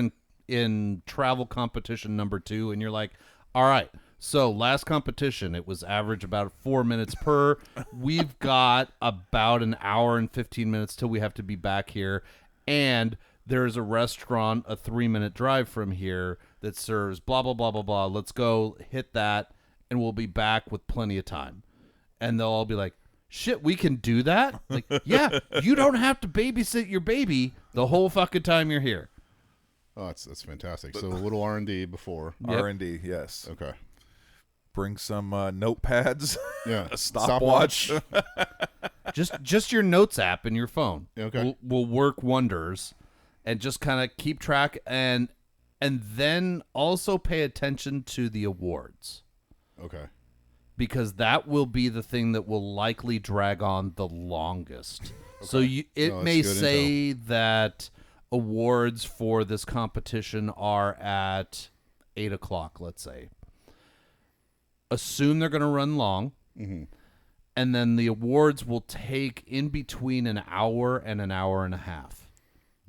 in travel competition number 2 and you're like, all right, so last competition, it was average about 4 minutes per. We've got about an hour and 15 minutes till we have to be back here. And there's a restaurant a 3-minute drive from here that serves blah, blah, blah, blah, blah. Let's go hit that, and we'll be back with plenty of time. And they'll all be like, shit, we can do that? Like, yeah, you don't have to babysit your baby the whole fucking time you're here. Oh, that's fantastic. So a little R&D before. Yep. R&D, yes. Okay. Bring some notepads, Yeah. a stopwatch. Just your notes app in your phone Okay. will work wonders, and just kind of keep track, and then also pay attention to the awards, Okay. because that will be the thing that will likely drag on the longest. So it that's may good say that awards for this competition are at 8 o'clock, let's say. Assume they're going to run long, and then the awards will take in between an hour and an hour and a half.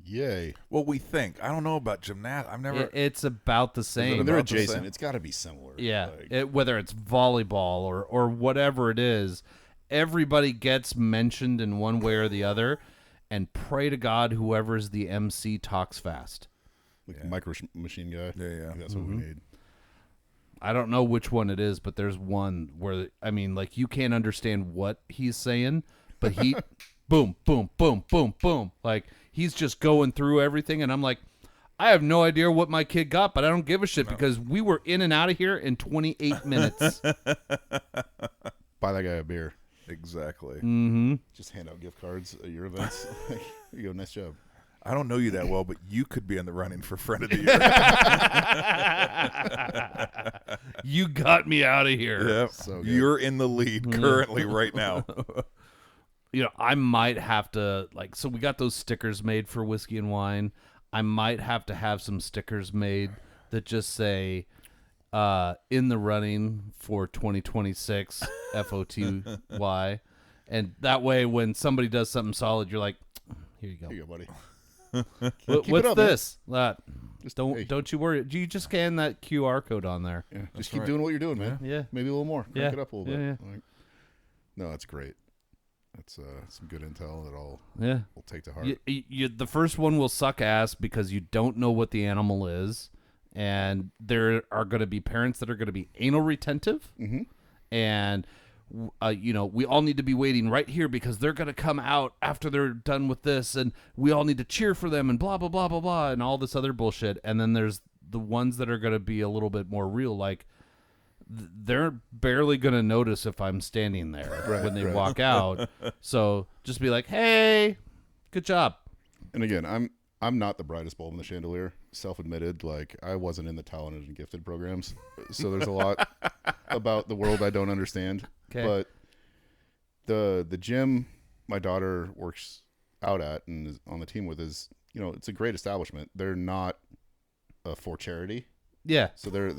Yay. Well, we think. I don't know about gymnastics. I've never. It's about the same. They're about the adjacent. same? It's got to be similar. Yeah, Like, whether it's volleyball or whatever it is, everybody gets mentioned in one way or the other, and pray to God whoever's the MC talks fast. like micro machine guy. Yeah. That's what we need. I don't know which one it is, but there's one where, I mean, like, you can't understand what he's saying, but he, boom, boom, boom, boom, boom. Like, he's just going through everything, and I'm like, I have no idea what my kid got, but I don't give a shit because we were in and out of here in 28 minutes. Buy that guy a beer. Exactly. Just hand out gift cards at your events. Here you go. Nice job. I don't know you that well, but you could be in the running for friend of the year. You got me out of here. Yep. So good. You're in the lead currently right now. I might have to, like, so we got those stickers made for Whiskey and Wine. I might have to have some stickers made that just say, in the running for 2026, FOTY. And that way, when somebody does something solid, you're like, here you go. Here you go, buddy. What's it up, man. this? That. Hey. Don't you worry. You just scan that QR code on there. Yeah. Just keep doing what you're doing, man. Yeah. Maybe a little more. Crank Yeah. it up a little bit. Yeah, Like, no, that's great. That's some good intel that I'll Yeah. take to heart. The first one will suck ass because you don't know what the animal is, and there are going to be parents that are going to be anal retentive, and we all need to be waiting right here because they're going to come out after they're done with this, and we all need to cheer for them and blah blah blah blah blah and all this other bullshit. And then there's the ones that are going to be a little bit more real, like they're barely going to notice if I'm standing there when they walk out. So just be like, hey, good job. And again, I'm not the brightest bulb in the chandelier, self-admitted. Like, I wasn't in the talented and gifted programs, so there's a lot about the world I don't understand. Okay. But the gym my daughter works out at and is on the team with is, it's a great establishment. They're not for charity, Yeah. so they're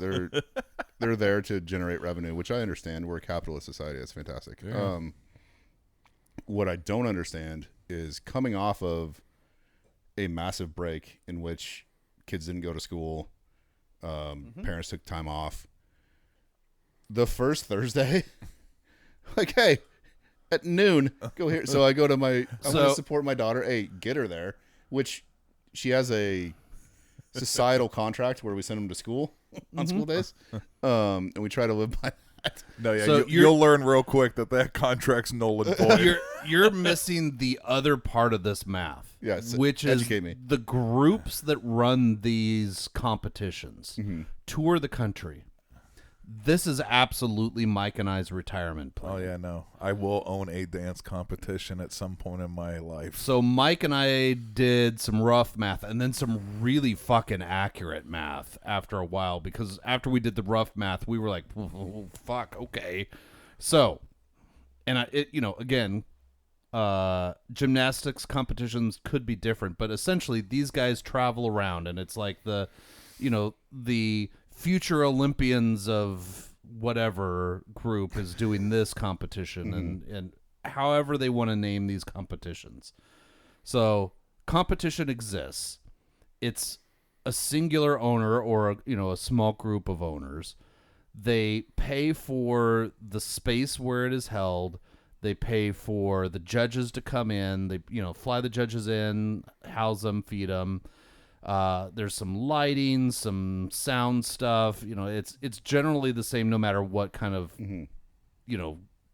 there to generate revenue, which I understand. We're a capitalist society. That's fantastic. Yeah. What I don't understand is coming off of a massive break in which kids didn't go to school. Parents took time off. The first Thursday, like, hey, at noon, go here. So I go to I want to support my daughter. Hey, get her there, which she has a societal contract where we send them to school on school days. And we try to live by that. No, yeah, So you'll learn real quick that contract's null and void. You're missing the other part of this math, which is the groups that run these competitions tour the country. This is absolutely Mike and I's retirement plan. Oh, yeah, no. I will own a dance competition at some point in my life. So Mike and I did some rough math and then some really fucking accurate math after a while, because after we did the rough math, we were like, oh, fuck, okay. So, and again, gymnastics competitions could be different, but essentially these guys travel around, and it's like the future Olympians of whatever group is doing this competition, and however they want to name these competitions. So competition exists. It's a singular owner or a small group of owners. They pay for the space where it is held. They pay for the judges to come in. They fly the judges in, house them, feed them. There's some lighting, some sound stuff. It's generally the same no matter what kind of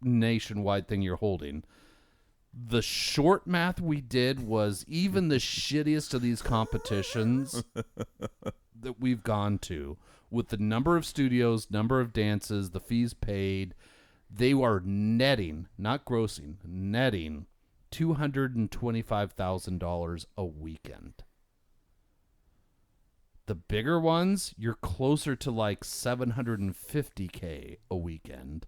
nationwide thing you're holding. The short math we did was even the shittiest of these competitions that we've gone to, with the number of studios, number of dances, the fees paid, they are netting, not grossing, netting $225,000 a weekend. The bigger ones, you're closer to like $750K a weekend.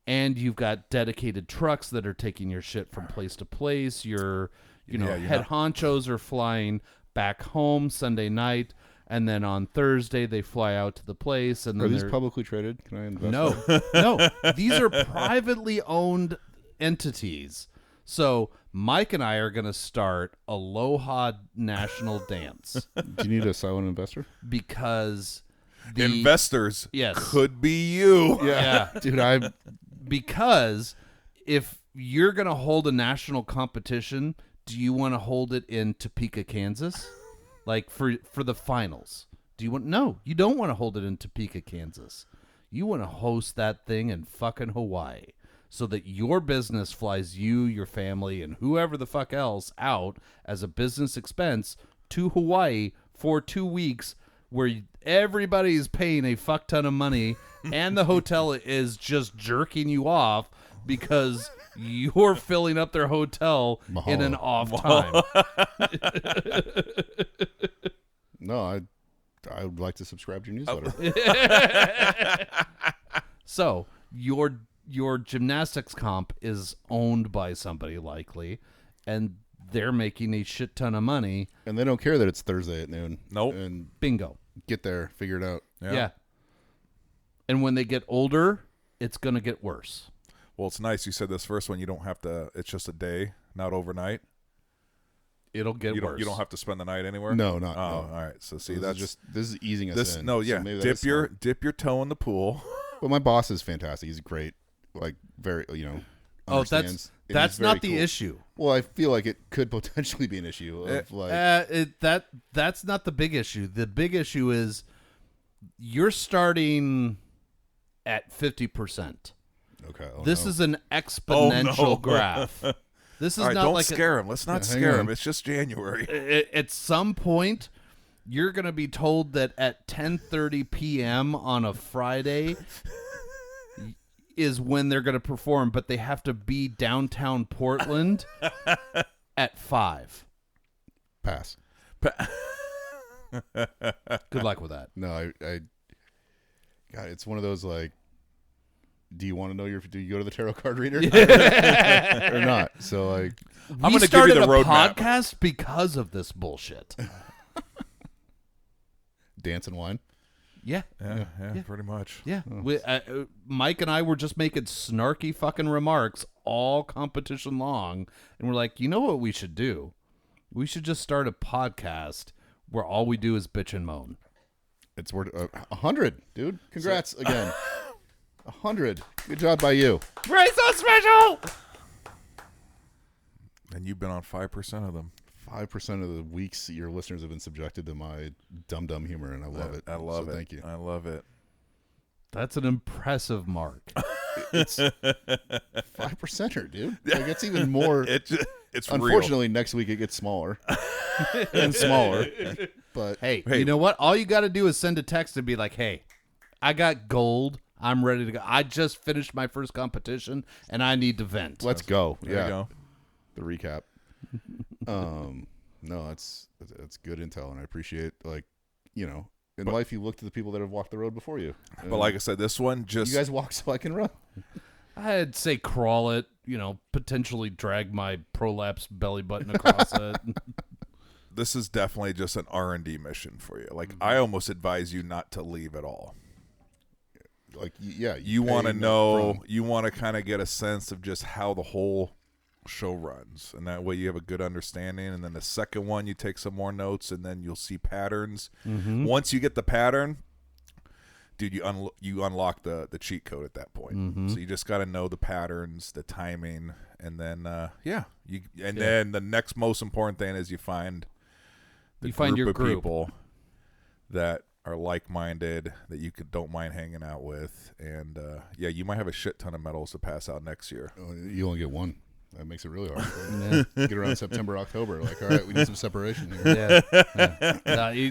And you've got dedicated trucks that are taking your shit from place to place. Head honchos are flying back home Sunday night, and then on Thursday they fly out to the place. And then are these publicly traded? Can I invest? No. These are privately owned entities. So Mike and I are going to start Aloha National Dance. Do you need a silent investor? Because investors could be you. Yeah. Dude, because if you're going to hold a national competition, do you want to hold it in Topeka, Kansas? Like for the finals? No, you don't want to hold it in Topeka, Kansas. You want to host that thing in fucking Hawaii, so that your business flies you, your family, and whoever the fuck else out as a business expense to Hawaii for 2 weeks, where everybody's paying a fuck ton of money and the hotel is just jerking you off because you're filling up their hotel in an off time. No, I would like to subscribe to your newsletter. So your gymnastics comp is owned by somebody likely, and they're making a shit ton of money. And they don't care that it's Thursday at noon. Nope. And bingo. Get there, figure it out. Yeah. And when they get older, it's going to get worse. Well, it's nice you said this first one. You don't have to, it's just a day, not overnight. It'll get worse. You don't have to spend the night anywhere? No, not. Oh, all right. So see, this is easing us in. No, yeah. So dip your toe in the pool. Well, my boss is fantastic. He's great. Like very, understands. That's not the cool. issue. Well, I feel like it could potentially be an issue of that's not the big issue. The big issue is you're starting at 50%. Okay. This is an exponential graph. This is all right, not don't like scare him. Let's not scare him. It's just January. At some point, you're going to be told that at 10:30 p.m. on a Friday is when they're going to perform, but they have to be downtown Portland at 5. Pass. Good luck with that. No, God, it's one of those like, do you want to know do you go to the tarot card reader or not? So like, I'm going to give you the roadmap. Podcast because of this bullshit. Dance and wine. Yeah, pretty much. Yeah, Mike and I were just making snarky fucking remarks all competition long, and we're like, you know what we should do? We should just start a podcast where all we do is bitch and moan. It's worth 100, dude. Congrats again. 100. Good job by you. We're so special. And you've been on 5% of them. 5% of the weeks your listeners have been subjected to my dumb humor, and I love it. I love it. Thank you. I love it. That's an impressive mark. It's 5%er, dude. Like, it's even more. It's unfortunately, next week it gets smaller and smaller. But Hey, you know what? All you got to do is send a text and be like, hey, I got gold. I'm ready to go. I just finished my first competition, and I need to vent. let's go. There you go. The recap. No, that's good intel, and I appreciate, like, in life you look to the people that have walked the road before you. But like I said, this one just... You guys walk so I can run. I'd say crawl it, potentially drag my prolapse belly button across it. This is definitely just an R&D mission for you. Like, I almost advise you not to leave at all. Like, yeah. You want to know, you want to kind of get a sense of just how the whole show runs, and that way you have a good understanding. And then the second one, you take some more notes, and then you'll see patterns. Once you get the pattern, dude, you unlock the cheat code at that point. So you just got to know the patterns, the timing, and then then the next most important thing is you find your group of people that are like-minded, that you don't mind hanging out with, and you might have a shit ton of medals to pass out next year. You only get one. That makes it really hard. Get around September, October. Like, all right, we need some separation here.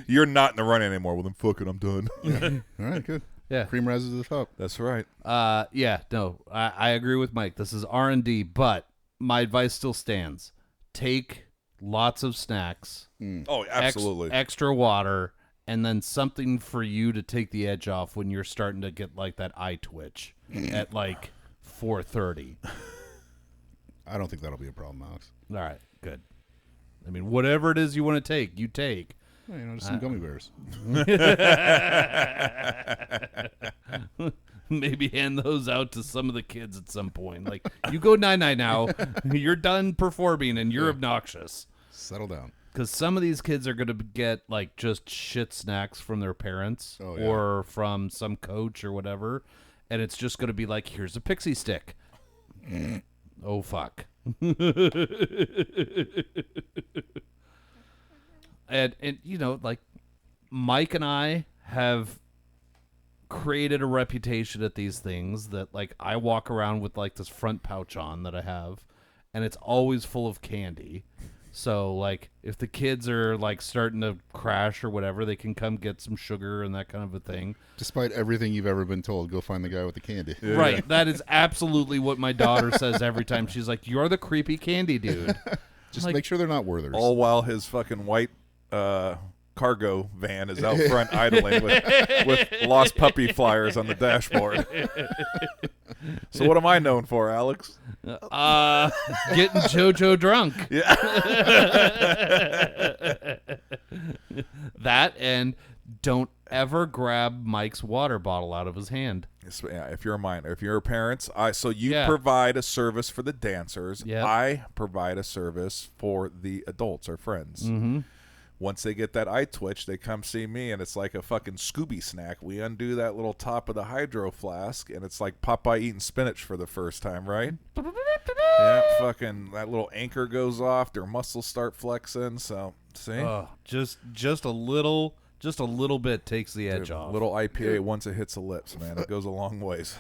You're not in the run anymore. Well, then fuck it, I'm done. All right, good. Yeah. Cream rises to the top. That's right. I agree with Mike. This is R&D, but my advice still stands. Take lots of snacks. Oh, absolutely. Extra water, and then something for you to take the edge off when you're starting to get like that eye twitch at like 4:30. I don't think that'll be a problem, Alex. All right, good. I mean, whatever it is you want to take, you take. Just some gummy bears. Maybe hand those out to some of the kids at some point. Like, you go night-night now. You're done performing, and you're obnoxious. Settle down. Because some of these kids are going to get, like, just shit snacks from their parents or from some coach or whatever, and it's just going to be like, here's a pixie stick. Oh, fuck. And like, Mike and I have created a reputation at these things that, like, I walk around with, like, this front pouch on that I have, and it's always full of candy. So, like, if the kids are, like, starting to crash or whatever, they can come get some sugar and that kind of a thing. Despite everything you've ever been told, go find the guy with the candy. Yeah. Right. That is absolutely what my daughter says every time. She's like, you're the creepy candy dude. Just make sure they're not Werthers. All while his fucking white cargo van is out front idling with lost puppy flyers on the dashboard. So what am I known for, Alex? Getting JoJo drunk. Yeah. That, and don't ever grab Mike's water bottle out of his hand. Yeah, if you're a minor, if you're a parent, provide a service for the dancers. Yep. I provide a service for the adults or friends. Once they get that eye twitch, they come see me, and it's like a fucking Scooby snack. We undo that little top of the hydro flask, and it's like Popeye eating spinach for the first time, right? Yeah, fucking that little anchor goes off. Their muscles start flexing. So, see? Just a little bit takes the edge off. A little IPA once it hits the lips, man. It goes a long ways.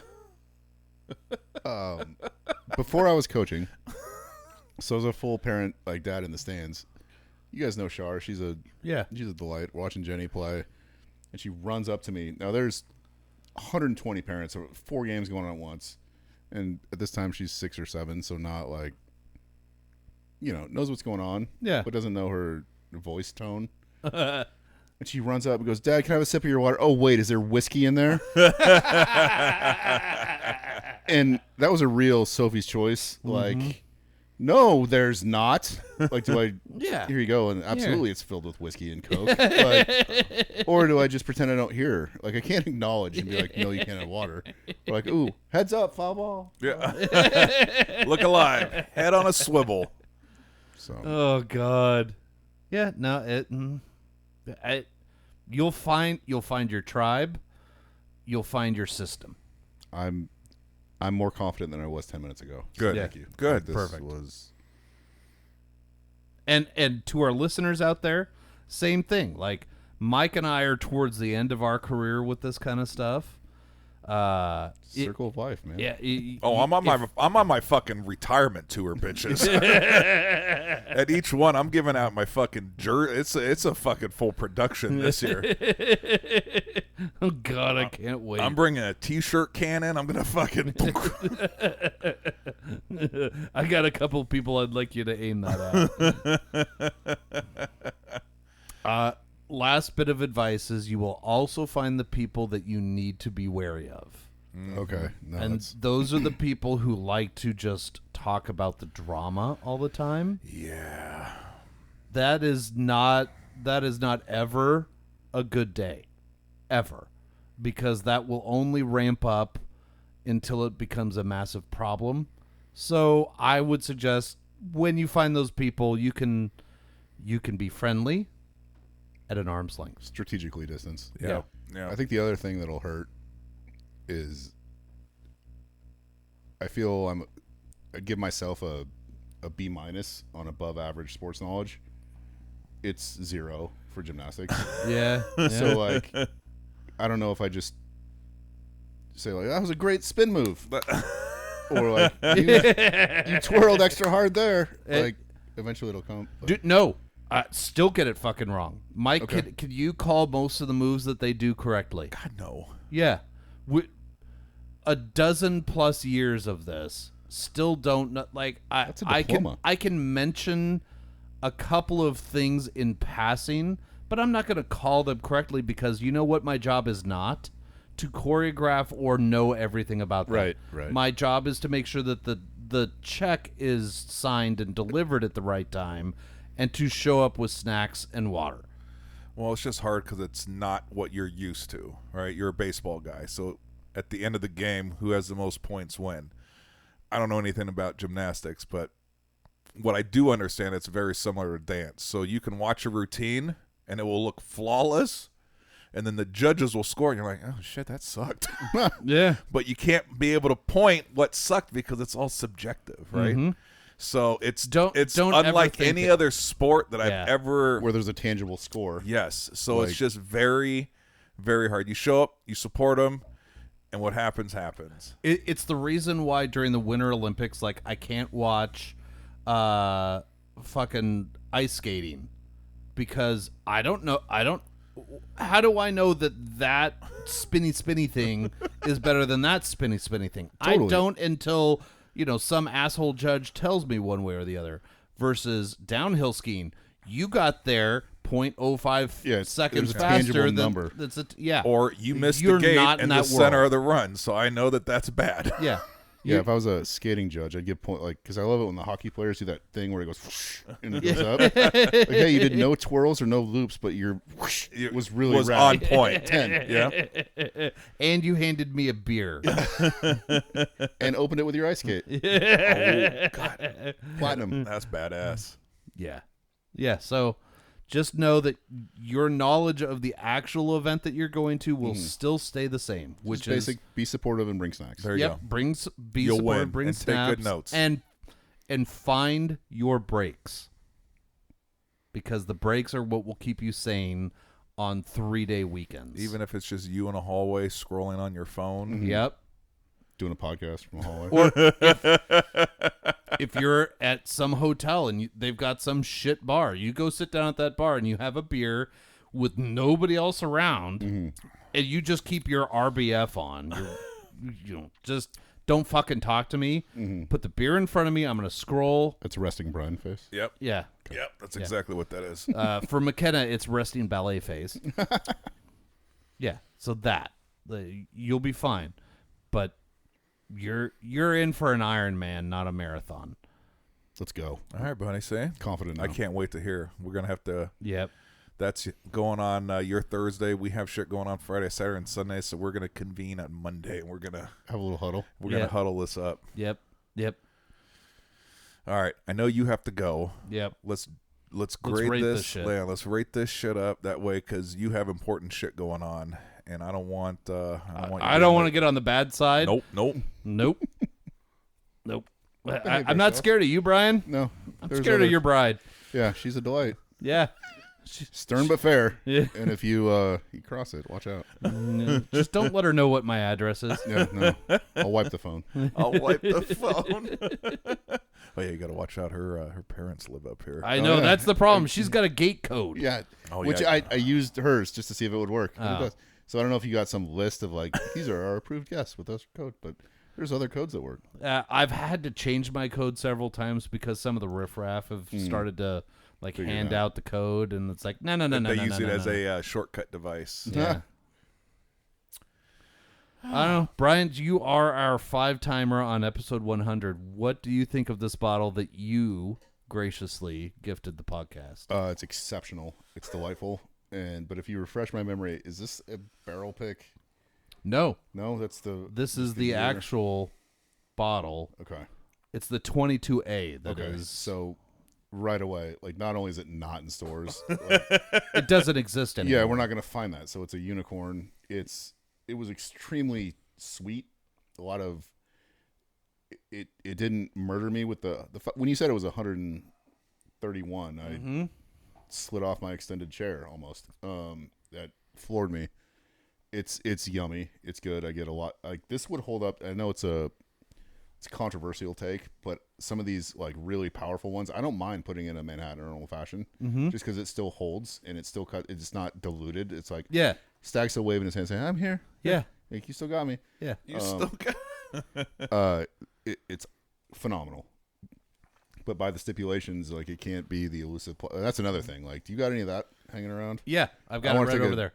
Before I was coaching, so as a full parent, like dad in the stands, you guys know Shar. She's a delight. Watching Jenny play, and she runs up to me. Now there's 120 parents, so 4 games going on at once, and at this time she's 6 or 7, so not like, knows what's going on, but doesn't know her voice tone. And she runs up and goes, "Dad, can I have a sip of your water?" "Oh, wait, is there whiskey in there?" And that was a real Sophie's Choice. Like, no, there's not. Like, do I? Yeah. Here you go. And absolutely, it's filled with whiskey and Coke. Or do I just pretend I don't hear? Like, I can't acknowledge and be like, "No, you can't have water." Or like, "Ooh, heads up, foul ball." Yeah. Look alive. Head on a swivel. So. Oh God. Yeah, no, you'll find your tribe, you'll find your system. I'm more confident than I was 10 minutes ago. Good. So thank you. Good. This Perfect. was And to our listeners out there, same thing. Like Mike and I are towards the end of our career with this kind of stuff. circle of life, man. Yeah. I'm on my fucking retirement tour, bitches. At each one, I'm giving out my fucking jersey. It's a fucking full production this year. Oh God, I can't wait. I'm bringing a t-shirt cannon. I'm gonna fucking. I got a couple of people I'd like you to aim that at. Last bit of advice is you will also find the people that you need to be wary of. Okay. No, And those are the people who like to just talk about the drama all the time. Yeah. That is not ever a good day. Ever. Because that will only ramp up until it becomes a massive problem. So I would suggest when you find those people, you can be friendly at an arm's length. strategically distance. Yeah. Yeah. I think the other thing that'll hurt is I feel I give myself a B- on above average sports knowledge. It's 0 for gymnastics. Yeah. So like, I don't know if I just say like that was a great spin move, or like you twirled extra hard there. Like eventually it'll come. Dude, no. Still get it fucking wrong. Mike, Okay. could you call most of the moves that they do correctly? God, no. Yeah. A dozen plus years of this, still don't know. Like, That's a I diploma. can mention a couple of things in passing, but I'm not going to call them correctly because you know what my job is not? To choreograph or know everything about them. Right. My job is to make sure that the check is signed and delivered at the right time, and to show up with snacks and water. Well, it's just hard because it's not what you're used to, right? You're a baseball guy, so at the end of the game, who has the most points win. I don't know anything about gymnastics, but what I do understand, it's very similar to dance. So you can watch a routine, and it will look flawless, and then the judges will score, and you're like, oh, shit, that sucked. Yeah. But you can't be able to point what sucked because it's all subjective, right? Mm-hmm. So it's Don't unlike ever think any other sport that I've ever. where there's a tangible score. Yes. So Like- it's just very, very hard. You show up, you support them, and what happens. It's the reason why during the Winter Olympics, like, I can't watch fucking ice skating because I don't know. How do I know that spinny thing is better than that spinny thing? Totally. I don't until, some asshole judge tells me one way or the other. Versus downhill skiing, you got there 0.05 seconds there's a faster tangible than number. Yeah. Or you missed You're the gate not in in the that center world. of the run, so I know that that's bad. Yeah. Yeah, if I was a skating judge, I'd give point because I love it when the hockey players do that thing where it goes whoosh, and it goes up. Like, hey, you did no twirls or no loops, but your whoosh It was really was rad. on point. 10, Yeah. And you handed me a beer. and opened it with your ice skate. Oh, God. Platinum. That's badass. Yeah. Yeah. So just know that your knowledge of the actual event that you're going to will still stay the same, which Just basic. Be supportive and bring snacks. There you go. be You'll supportive, win, bring and take snaps, good notes. and find your breaks, because the breaks are what will keep you sane on 3-day weekends. Even if it's just you in a hallway scrolling on your phone. Yep. Doing a podcast from a hallway. Or if you're at some hotel and they've got some shit bar, you go sit down at that bar and you have a beer with nobody else around, and you just keep your RBF on. Just don't fucking talk to me. Put the beer in front of me. I'm gonna scroll. That's a resting Brian face. Yep. Yeah. Yep. That's exactly what that is. For McKenna, it's resting ballet face. Yeah. So you'll be fine, but you're in for an Ironman, not a marathon. Let's go. All right, Bunny, say. Confident now. I can't wait to hear. We're going to have to. Yep. That's going on your Thursday. We have shit going on Friday, Saturday, and Sunday, so we're going to convene on Monday, and we're going to Have a little huddle. huddle this up. Yep. All right. I know you have to go. Yep. Let's let's grade this shit. Yeah, let's rate this shit up that way, because you have important shit going on, and I don't want. I don't want to get on the bad side. Nope. I'm not scared of you, Brian. No, I'm scared of your bride. Yeah, she's a delight. Yeah. Stern but fair. Yeah. And if you cross it, watch out. Just don't let her know what my address is. Yeah, no. I'll wipe the phone. I'll wipe the phone. Oh yeah, you got to watch out. Her parents live up here. I know, that's the problem. She's got a gate code. Yeah. Oh, Which yeah. I used hers just to see if it would work. And Oh. it does. So I don't know if you got some list of like, these are our approved guests with this code, but there's other codes that work. I've had to change my code several times because some of the riffraff have started to hand out the code, and it's like, no. They use it as a shortcut device. Yeah. I don't know. Brian, you are our 5-timer on episode 100. What do you think of this bottle that you graciously gifted the podcast? It's exceptional. It's delightful. But if you refresh my memory, is this a barrel pick? No. No, This is the actual bottle. Okay. It's the 22A that is. So right away, like, not only is it not in stores, It doesn't exist anymore. yeah, we're not going to find that. So it's a unicorn. It was extremely sweet. A lot of it didn't murder me with the when you said it was 131, I slid off my extended chair almost. That floored me. It's yummy. It's good. I get a lot. Like, this would hold up. I know it's a controversial take, but some of these like really powerful ones, I don't mind putting in a Manhattan or an Old Fashioned, just because it still holds and it's still cut. It's not diluted. It's like, Yeah. Stagg's still waving his hand saying, "I'm here." Yeah. Like, you still got me. Yeah. You still got. It's phenomenal. But by the stipulations, like, it can't be the elusive. That's another thing. Like, do you got any of that hanging around? Yeah. I've got it right over there.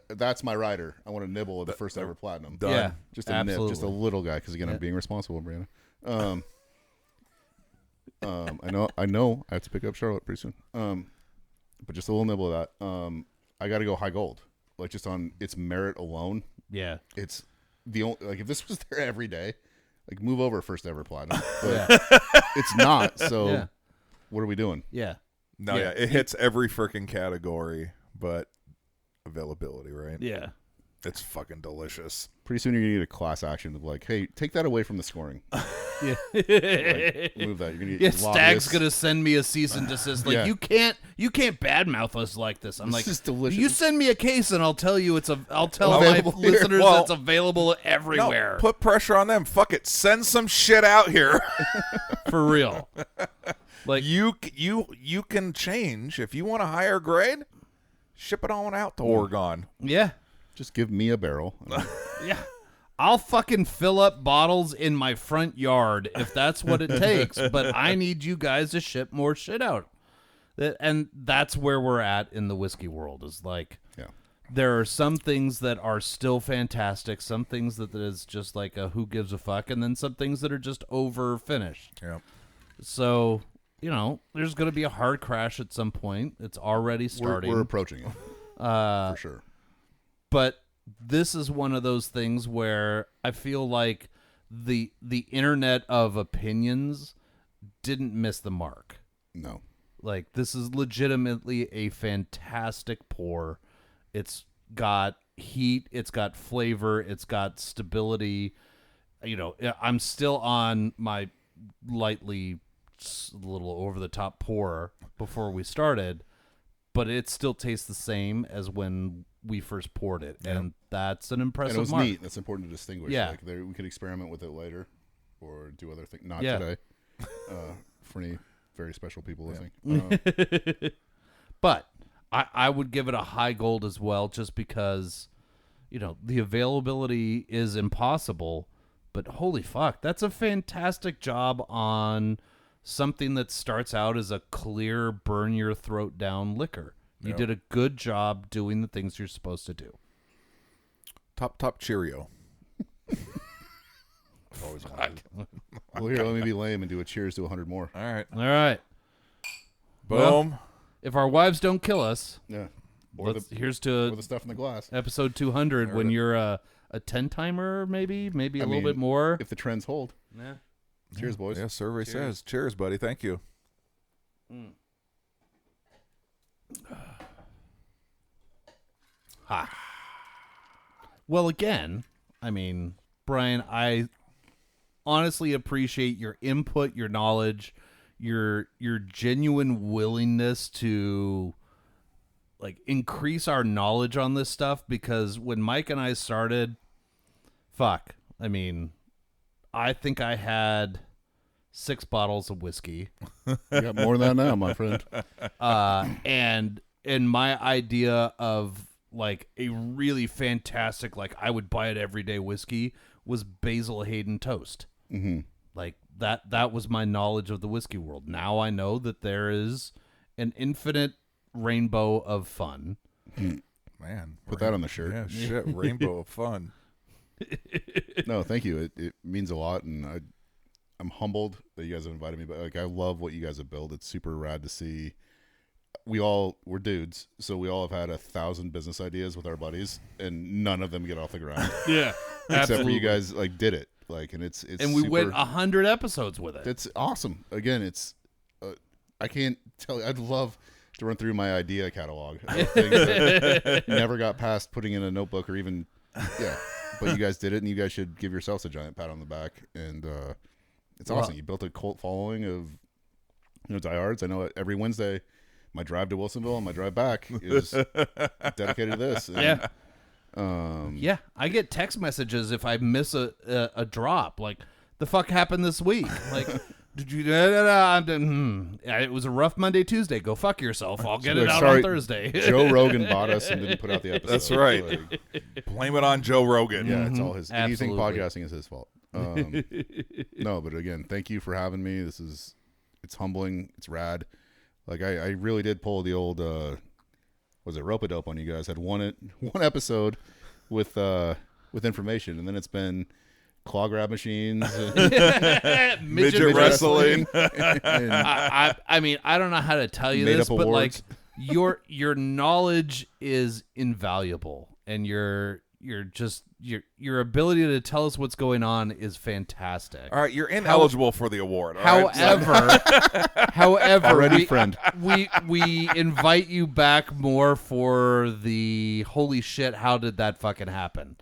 That's my rider. I want to nibble at the first ever platinum. Done. Yeah. Just a absolutely. nib, just a little guy, because again, I'm being responsible, Brianna. I know. I have to pick up Charlotte pretty soon. But just a little nibble of that. I got to go high gold, like, just on its merit alone. Yeah. It's the only, like, if this was there every day, like, move over first ever platinum. But Yeah. it's not. So Yeah. what are we doing? Yeah. No, yeah, it hits every freaking category, but availability, right? Yeah. It's fucking delicious. Pretty soon you're gonna need a class action of like, hey, take that away from the scoring. Yeah. Like, move that. You're gonna Yeah, get Stagg's lobbyists. gonna send me a cease and desist. Like, Yeah. you can't badmouth us like this. I'm This like, is delicious. you send me a case and I'll tell you I'll tell Available my here. listeners Well, it's available everywhere. No, put pressure on them. Fuck it. Send some shit out here. For real. Like, you can change if you want a higher grade. Ship it on out to Oregon. yeah. Just give me a barrel. Yeah. I'll fucking fill up bottles in my front yard if that's what it takes, but I need you guys to ship more shit out. And that's where we're at in the whiskey world, is like, Yeah. there are some things that are still fantastic, some things that is just like a who gives a fuck, and then some things that are just over finished. Yeah. So, there's going to be a hard crash at some point. It's already starting. We're approaching it for sure. But this is one of those things where I feel like the internet of opinions didn't miss the mark. No. Like, this is legitimately a fantastic pour. It's got heat, it's got flavor, it's got stability. I'm still on my lightly a little over the top pour before we started, but it still tastes the same as when we first poured it, and that's an impressive And it was mark. neat. That's important to distinguish. Yeah. Like, we could experiment with it later or do other things. Not Yeah. today. For any very special people listening. But I would give it a high gold as well, just because, the availability is impossible, but holy fuck, that's a fantastic job on something that starts out as a clear, burn your throat down liquor. You did a good job doing the things you're supposed to do. Top Cheerio. Always wanted. Well, here, let me be lame and do a cheers to 100 more. All right. All right. Boom. Well, if our wives don't kill us, Yeah. Or here's or to the stuff in the glass. episode 200 when you're a 10-timer, maybe a little bit more. If the trends hold. Yeah. Cheers, boys. Yeah, survey says. Cheers, buddy. Thank you. Well, again, I mean, Brian, I honestly appreciate your input, your knowledge, your genuine willingness to like increase our knowledge on this stuff, because when Mike and I started, I mean, I think I had 6 bottles of whiskey. You got more than that now, my friend. And my idea of like a really fantastic, like I would buy it every day whiskey was Basil Hayden toast. Mm-hmm. Like that was my knowledge of the whiskey world. Now I know that there is an infinite rainbow of fun. Man, Put that on the shirt. Yeah, shit, rainbow of fun. No, thank you. It means a lot, and I'm humbled that you guys have invited me. But like, I love what you guys have built. It's super rad to see. We're dudes, so we all have had 1,000 business ideas with our buddies, and none of them get off the ground. Yeah, Except for you guys, like, did it. Like, and it's and we went 100 episodes with it. It's awesome. Again, it's I can't tell you. I'd love to run through my idea catalog of things that never got past putting in a notebook or even but you guys did it, and you guys should give yourselves a giant pat on the back. And it's awesome. You built a cult following of diehards. I know every Wednesday my drive to Wilsonville and my drive back is dedicated to this. And, yeah, I get text messages if I miss a drop. Like, the fuck happened this week? Like, did you? It was a rough Monday, Tuesday. Go fuck yourself. I'll get it out on Thursday. Joe Rogan bought us and didn't put out the episode. That's right. Like, blame it on Joe Rogan. Yeah, it's all his. Absolutely. Anything podcasting is his fault. No, but again, thank you for having me. It's humbling. It's rad. Like I really did pull the old was it rope-a-dope on you guys? Had one episode with information, and then it's been claw grab machines, midget wrestling. I mean, I don't know how to tell you this, but like your knowledge is invaluable, and your ability to tell us what's going on is fantastic. All right, you're ineligible for the award. However, already friend. We invite you back more for the holy shit, how did that fucking happen?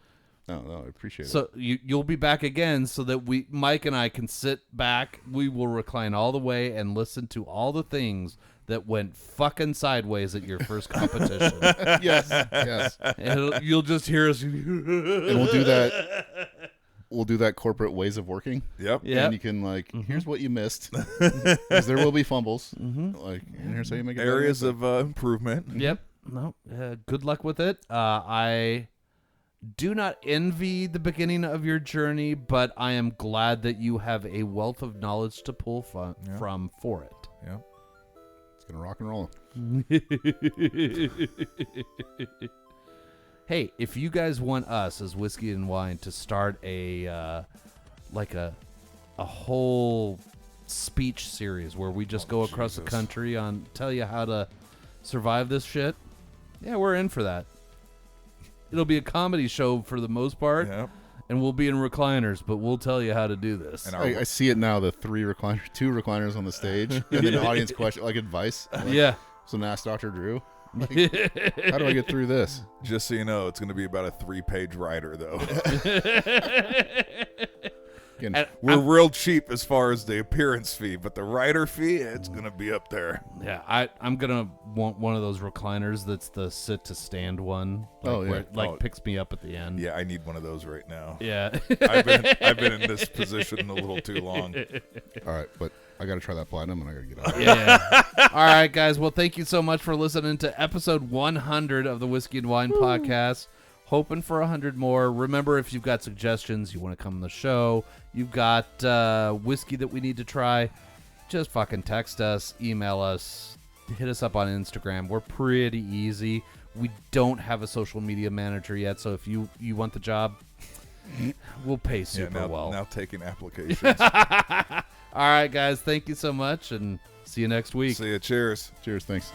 No, I appreciate it. So you'll be back again, so that Mike and I can sit back. We will recline all the way and listen to all the things that went fucking sideways at your first competition. yes. And you'll just hear us. And we'll do that. We'll do that corporate ways of working. Yep. And you can here's what you missed, because there will be fumbles. Like, and here's how you make it areas of improvement. Yep. No. Good luck with it. I do not envy the beginning of your journey, but I am glad that you have a wealth of knowledge to pull from for it. Yeah. It's gonna rock and roll. Hey, if you guys want us as Whiskey and Wine to start a whole speech series where we just go across the country on tell you how to survive this shit, yeah, we're in for that. It'll be a comedy show for the most part. Yep. And we'll be in recliners, but we'll tell you how to do this. And I see it now, the 2 recliners on the stage, and then the audience question, like advice. Like, so now ask Dr. Drew, like, how do I get through this? Just so you know, it's going to be about a 3-page rider, though. Again, we're real cheap as far as the appearance fee, but the rider fee, it's going to be up there. Yeah, I'm going to want one of those recliners that's the sit to stand one. Where it picks me up at the end. Yeah, I need one of those right now. Yeah. I've been in this position a little too long. All right, but I got to try that platinum, and I got to get out. Yeah. All right, guys. Well, thank you so much for listening to episode 100 of the Whiskey and Wine podcast. Hoping for 100 more. Remember, if you've got suggestions, you want to come on the show, you've got whiskey that we need to try, just fucking text us, email us, hit us up on Instagram. We're pretty easy. We don't have a social media manager yet, so if you want the job, we'll pay super well. Now taking applications. All right, guys. Thank you so much, and see you next week. See you. Cheers. Cheers. Thanks.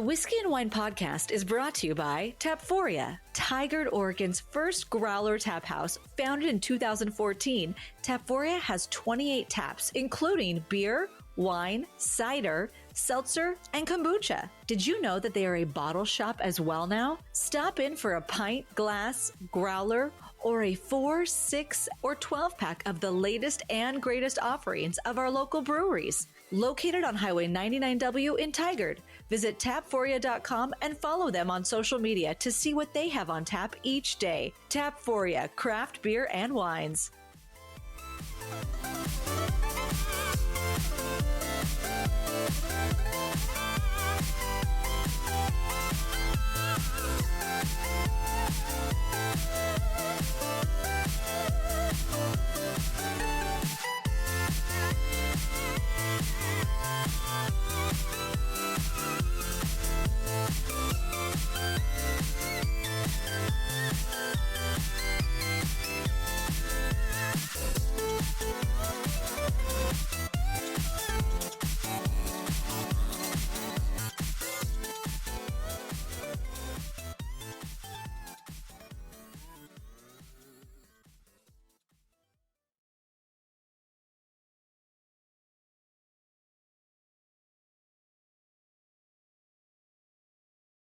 Whiskey and Wine podcast is brought to you by Tapforia, Tigard, Oregon's first growler tap house. Founded in 2014, Tapforia has 28 taps, including beer, wine, cider, seltzer, and kombucha. Did you know that they are a bottle shop as well now? Stop in for a pint, glass, growler, or a 4, 6, or 12 pack of the latest and greatest offerings of our local breweries. Located on Highway 99W in Tigard. Visit tapforia.com and follow them on social media to see what they have on tap each day. Tapforia, craft beer and wines.